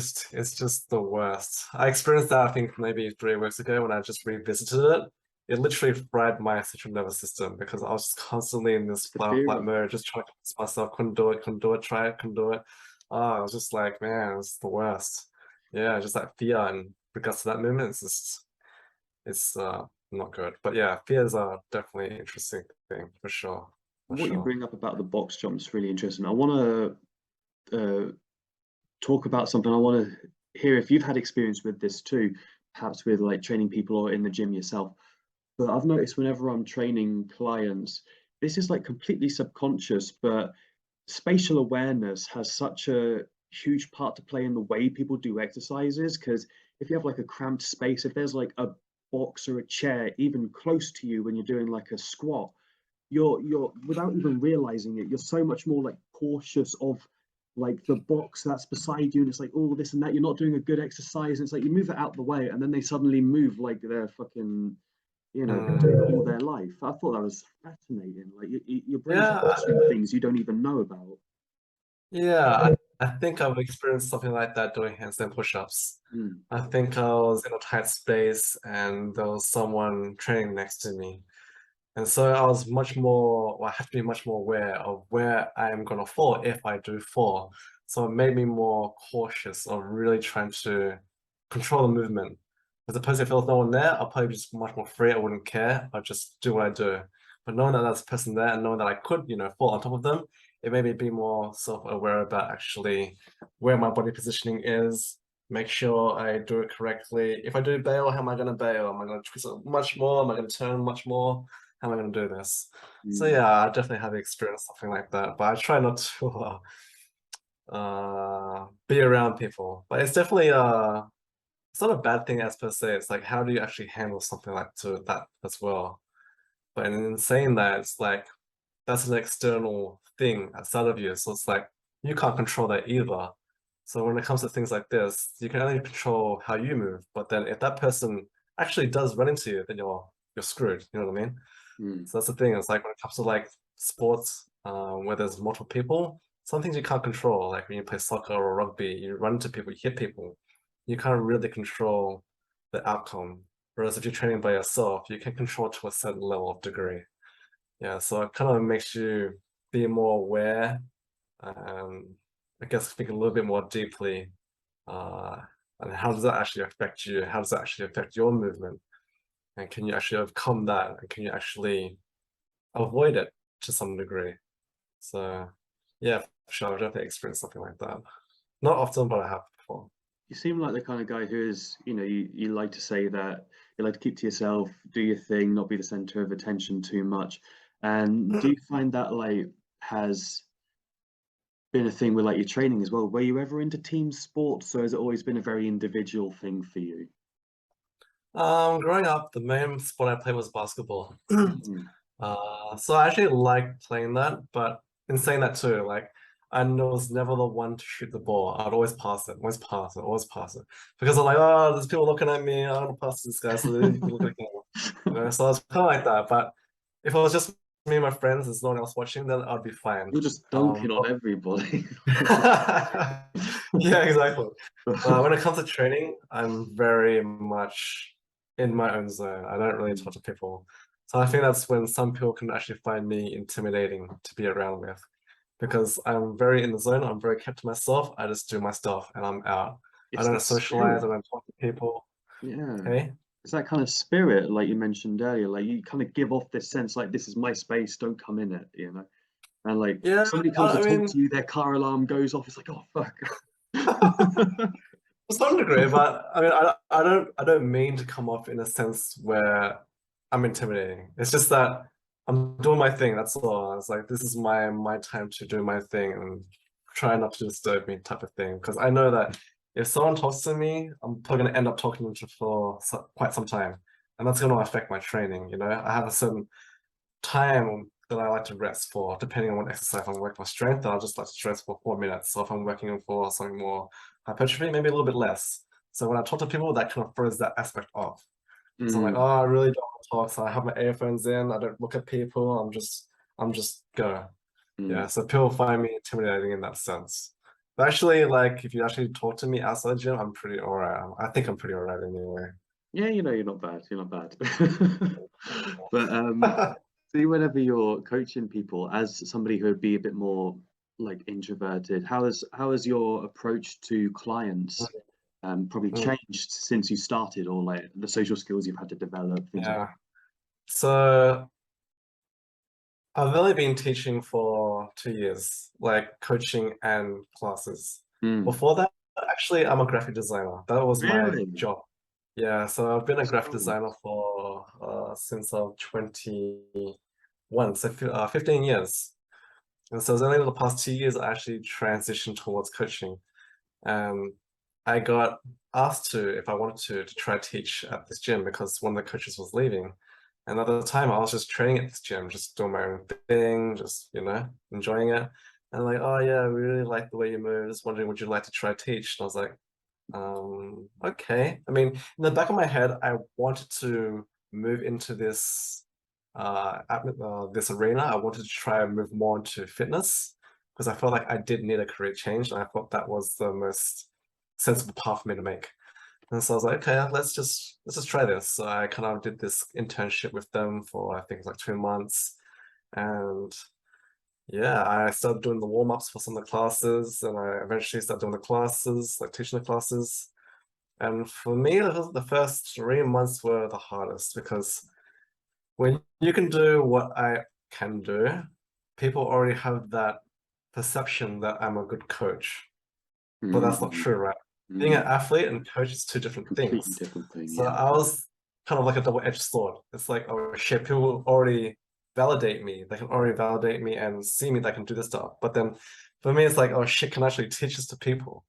just the worst. I experienced that I think maybe 3 weeks ago when I just revisited it. It literally fried my central nervous system because I was just constantly in this it's the flight or fear flight of it. mode, just trying to convince myself, couldn't do it, try it, couldn't do it. Oh, I was just like, man, it's the worst. Yeah, just that fear in regards to that movement, it's not good. But yeah, fears are definitely an interesting thing for sure. For What you sure. bring up about the box jump is really interesting. I want to talk about something. I want to hear if you've had experience with this too, perhaps with like training people or in the gym yourself. But I've noticed whenever I'm training clients, this is like completely subconscious, but spatial awareness has such a huge part to play in the way people do exercises. Because if you have like a cramped space, if there's like a box or a chair even close to you when you're doing like a squat, you're without even realizing it, you're so much more like cautious of like the box that's beside you, and it's like all this and that. You're not doing a good exercise, and it's like you move it out the way, and then they suddenly move like they're fucking, you know, been doing it all their life. I thought that was fascinating. Like your brain's Yeah, registering things you don't even know about. yeah, I think I've experienced something like that doing handstand push-ups. Mm. I think I was in a tight space and there was someone training next to me. And so I was much more, well, I have to be much more aware of where I am going to fall if I do fall. So it made me more cautious of really trying to control the movement. As opposed to if there was no one there, I'll probably be just much more free. I wouldn't care. I'd just do what I do. But knowing that there's a person there and knowing that I could, fall on top of them, it made me be more self-aware about actually where my body positioning is, make sure I do it correctly. If I do bail, how am I going to bail? Am I going to twist it much more? Am I going to turn much more? How am I going to do this? So Mm. yeah, I definitely have experienced something like that, but I try not to be around people. But it's definitely it's not a bad thing as per se. It's like how do you actually handle something like to that as well? But in saying that, it's like that's an external thing outside of you. So it's like you can't control that either. So when it comes to things like this, you can only control how you move. But then if that person actually does run into you, then you're screwed. You know what I mean? Mm. So that's the thing. It's like when it comes to like sports, where there's multiple people, some things you can't control. Like when you play soccer or rugby, you run into people, you hit people. You can't really control the outcome. Whereas if you're training by yourself, you can control to a certain level of degree. Yeah, so it kind of makes you be more aware, I guess think a little bit more deeply. Uh, and how does that actually affect you? How does that actually affect your movement? And can you actually overcome that? And can you actually avoid it to some degree? So yeah, for sure, I've definitely experienced something like that. Not often, but I have before. You seem like the kind of guy who is, you know, you like to say that you like to keep to yourself, do your thing, not be the center of attention too much. And do you find that like has been a thing with like your training as well? Were you ever into team sports, or has it always been a very individual thing for you? Growing up, the main sport I played was basketball. Mm. So I actually liked playing that, but in saying that too, like I was never the one to shoot the ball. I'd always pass it, always pass it, always pass it. Because I'm like, oh, there's people looking at me, I don't want to pass to this guy, so they look like that. So I was kind of like that. But if it was just me and my friends, there's no one else watching, then I'd be fine. You're just dunking on everybody. Yeah, exactly. When it comes to training, I'm very much in my own zone. I don't really talk to people. So I think that's when some people can actually find me intimidating to be around with, because I'm very in the zone. I'm very kept to myself. I just do my stuff and I'm out. I It's don't the socialize. spirit. I don't talk to people. Yeah. Okay. It's that kind of spirit, like you mentioned earlier. Like you kind of give off this sense, like this is my space, don't come in it, you know. And like Yeah, somebody comes to I talk mean, to you, their car alarm goes off. It's like, oh fuck. to some degree, but I mean, I don't mean to come off in a sense where I'm intimidating. It's just that I'm doing my thing. That's all. It's like this is my time to do my thing and try not to disturb me, type of thing. Because I know that if someone talks to me, I'm probably gonna end up talking to them for quite some time, and that's gonna affect my training. You know, I have a certain time that I like to rest for, depending on what exercise. If I'm working for strength, I'll just like to rest for 4 minutes. So if I'm working for something more hypertrophy, maybe a little bit less. So when I talk to people, that kind of throws that aspect off. So I'm like, oh, I really don't want to talk. So I have my earphones in. I don't look at people. I'm just go. Yeah. So people find me intimidating in that sense. But actually, like if you actually talk to me outside the gym, I'm pretty alright. I think I'm pretty alright anyway. Yeah, you know, you're not bad. You're not bad. But see, whenever you're coaching people, as somebody who would be a bit more like introverted, how has your approach to clients probably Mm, changed since you started, or like the social skills you've had to develop, things like yeah. So I've only been teaching for 2 years, like coaching and classes. that? Before that, actually, I'm a graphic designer. That was my Really? job. Yeah, so I've been a graphic Cool. designer for since I'm 21, so 15 years. And so it's only in the past 2 years I actually transitioned towards coaching. And I got asked to, if I wanted to try to teach at this gym because one of the coaches was leaving. And at the time, I was just training at this gym, just doing my own thing, just, enjoying it. And like, oh yeah, we really like the way you move. Just wondering, would you like to try teach? And I was like, okay. I mean, in the back of my head, I wanted to move into this arena. I wanted to try and move more into fitness because I felt like I did need a career change, and I thought that was the most sensible path for me to make. And so I was like, okay, let's just try this. So I kind of did this internship with them for I think like 2 months, and yeah, I started doing the warm-ups for some of the classes, and I eventually started doing the classes, like teaching the classes. And for me, the first 3 months were the hardest because when you can do what I can do, people already have that perception that I'm a good coach. But that's not true, right? Being an athlete and coach is two different Completely things. different thing, So yeah. I was kind of like a double-edged sword. It's like, oh shit, people already validate me. They can already validate me and see me that I can do this stuff. But then for me, it's like, oh shit, can I actually teach this to people?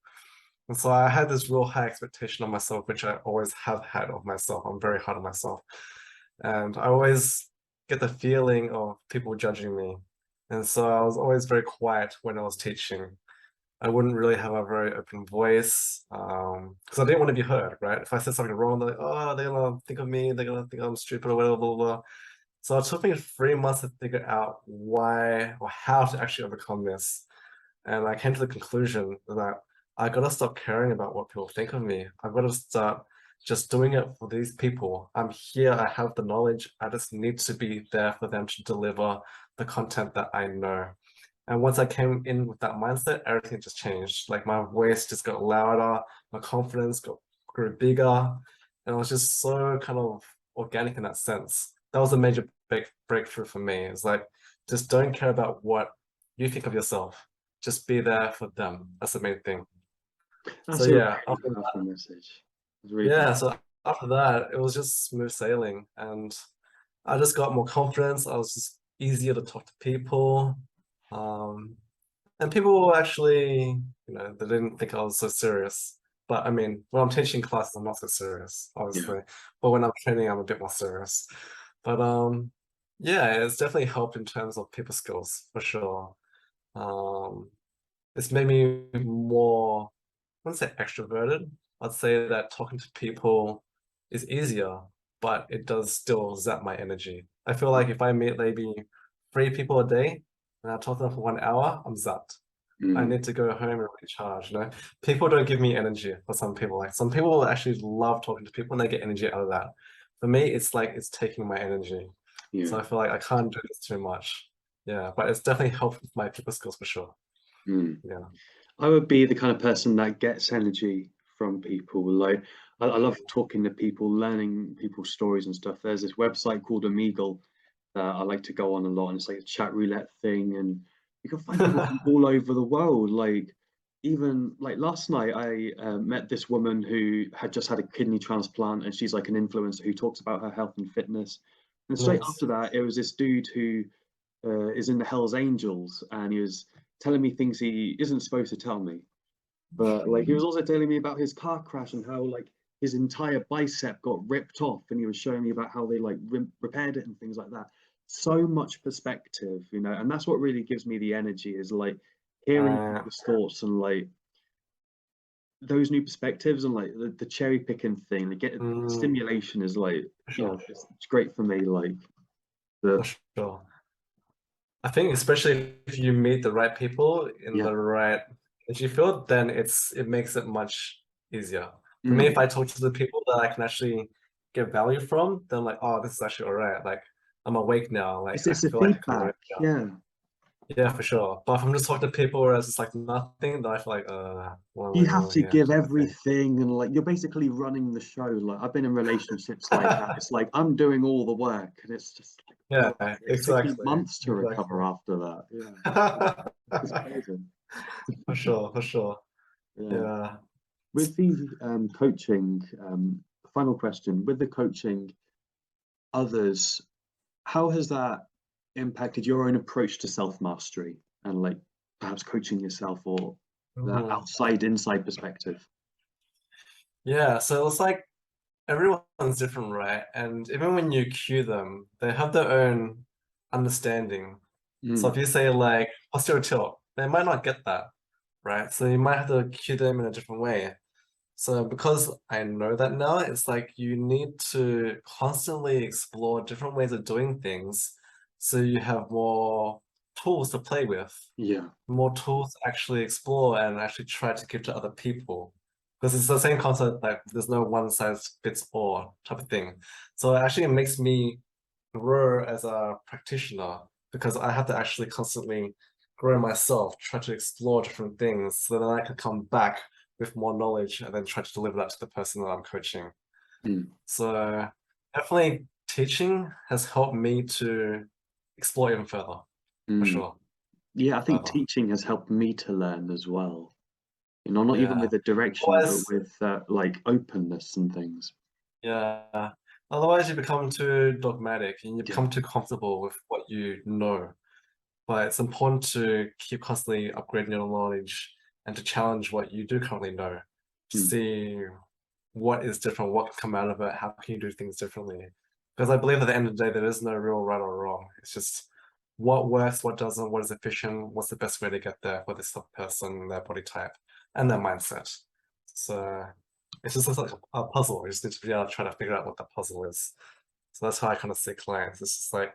And so I had this real high expectation of myself, which I always have had of myself. I'm very hard on myself. And I always get the feeling of people judging me. And so I was always very quiet when I was teaching. I wouldn't really have a very open voice because I didn't want to be heard, right? If I said something wrong, they're like, oh, they're gonna think of me, they're gonna think I'm stupid or whatever, blah, blah, blah. So it took me 3 months to figure out why or how to actually overcome this. And I came to the conclusion that I gotta stop caring about what people think of me. I've got to start just doing it for these people. I'm here, I have the knowledge, I just need to be there for them to deliver the content that I know. And once I came in with that mindset, everything just changed. Like my voice just got louder, my confidence grew bigger, and it was just so kind of organic in that sense. That was a major breakthrough for me. It's like, just don't care about what you think of yourself. Just be there for them. That's the main thing. That's So a yeah, really powerful message. It's really yeah, powerful. so after that, it was just smooth sailing, and I just got more confidence. I was just easier to talk to people. Um, and people were actually, they didn't think I was so serious. But I mean, when I'm teaching classes, I'm not so serious, obviously. Yeah. But when I'm training, I'm a bit more serious. But yeah, it's definitely helped in terms of people skills for sure. Um, it's made me more, I wouldn't say extroverted. I'd say that talking to people is easier, but it does still zap my energy. I feel like if I meet maybe 3 people a day and I talk to them for 1 hour, I'm zapped. I need to go home and recharge, you know. People don't give me energy for some people. Like some people actually love talking to people and they get energy out of that. For me, it's like it's taking my energy. So I feel like I can't do this too much. Yeah, but it's definitely helped with my people skills for sure. Yeah. I would be the kind of person that gets energy from people. Like I love talking to people, learning people's stories and stuff. There's this website called Omegle that I like to go on a lot, and it's like a chat roulette thing, and you can find people from all over the world. Like even like last night, I met this woman who had just had a kidney transplant, and she's like an influencer who talks about her health and fitness. And straight Nice. after that, it was this dude who is in the Hells Angels, and he was telling me things he isn't supposed to tell me. But like he was also telling me about his car crash and how like his entire bicep got ripped off, and he was showing me about how they like repaired it and things like that. So much perspective, you know, and that's what really gives me the energy is like hearing people's thoughts and like those new perspectives and like the cherry picking thing. Like get stimulation is like it's great for me. Like For sure. I think especially if you meet the right people in the right energy field, then it makes it much easier. For me, if I talk to the people that I can actually get value from, then like, oh, this is actually all right. Like I'm awake now. Like it's I a feel like I can feedback. work yeah, for sure. But if I'm just talking to people where it's just like nothing, then I feel like what am You I have doing to here? give Kind of thing. everything, and like you're basically running the show. Like I've been in relationships like that. It's like I'm doing all the work, and it's just like Yeah, it took me exactly. months to recover after that. It's crazy. For sure, for sure. Yeah. With the coaching, final question, with the coaching others, how has that impacted your own approach to self-mastery and like perhaps coaching yourself or the outside inside perspective? Yeah, so it's like everyone's different, right? And even when you cue them, they have their own understanding. So if you say like posterior tilt, they might not get that, right? So you might have to cue them in a different way. So because I know that now, it's like you need to constantly explore different ways of doing things so you have more tools to play with, more tools to actually explore and actually try to give to other people. Because it's the same concept, like there's no one size fits all type of thing. So it actually makes me grow as a practitioner because I have to actually constantly grow myself, try to explore different things so that I can come back with more knowledge and then try to deliver that to the person that I'm coaching. So definitely teaching has helped me to explore even further, for sure. Yeah, I think teaching has helped me to learn as well. You know, not even Yeah. with the direction, but with like openness and things. Yeah. Otherwise, you become too dogmatic and you become too comfortable with what you know. But it's important to keep constantly upgrading your knowledge and to challenge what you do currently know, to see what is different, what can come out of it, how can you do things differently. Because I believe at the end of the day, there is no real right or wrong. It's just what works, what doesn't, what is efficient, what's the best way to get there for this person, their body type, and their mindset. So it's just like a puzzle. You just need to be able to try to figure out what that puzzle is. So that's how I kind of see clients. It's just like,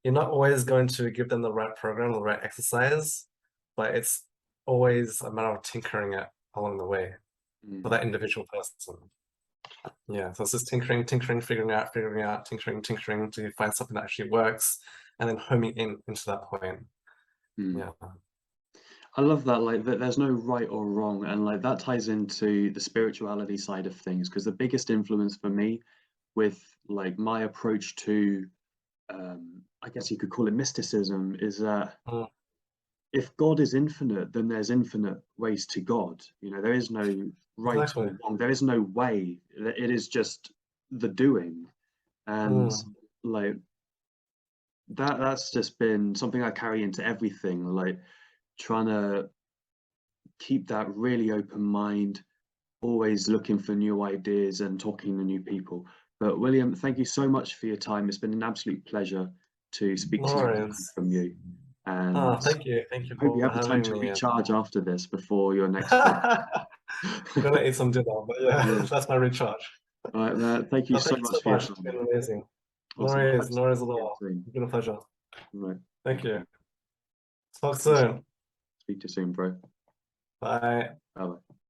you're not always going to give them the right program, the right exercise, but it's always a matter of tinkering it along the way for that individual person. Yeah, so it's just tinkering, figuring out, tinkering until you find something that actually works, and then homing into that point. Yeah. I love that, like that there's no right or wrong, and like that ties into the spirituality side of things, because the biggest influence for me with like my approach to I guess you could call it mysticism is that if God is infinite, then there's infinite ways to God. You know, there is no right or wrong. There is no way. It is just the doing. And like that's just been something I carry into everything, like trying to keep that really open mind, always looking for new ideas and talking to new people. But William, thank you so much for your time. It's been an absolute pleasure to speak to you and learn from you. And thank you hope you for have the time having to me. recharge after this before your next flight. Gonna eat some dinner, but yeah, that's my recharge. All right, man. Thank you so Thank you much so for your much. It's time. been amazing. Awesome. No worries at all. It's been a pleasure. All right. Thank you. Talk soon. Speak to you soon, bro. Bye. Bye.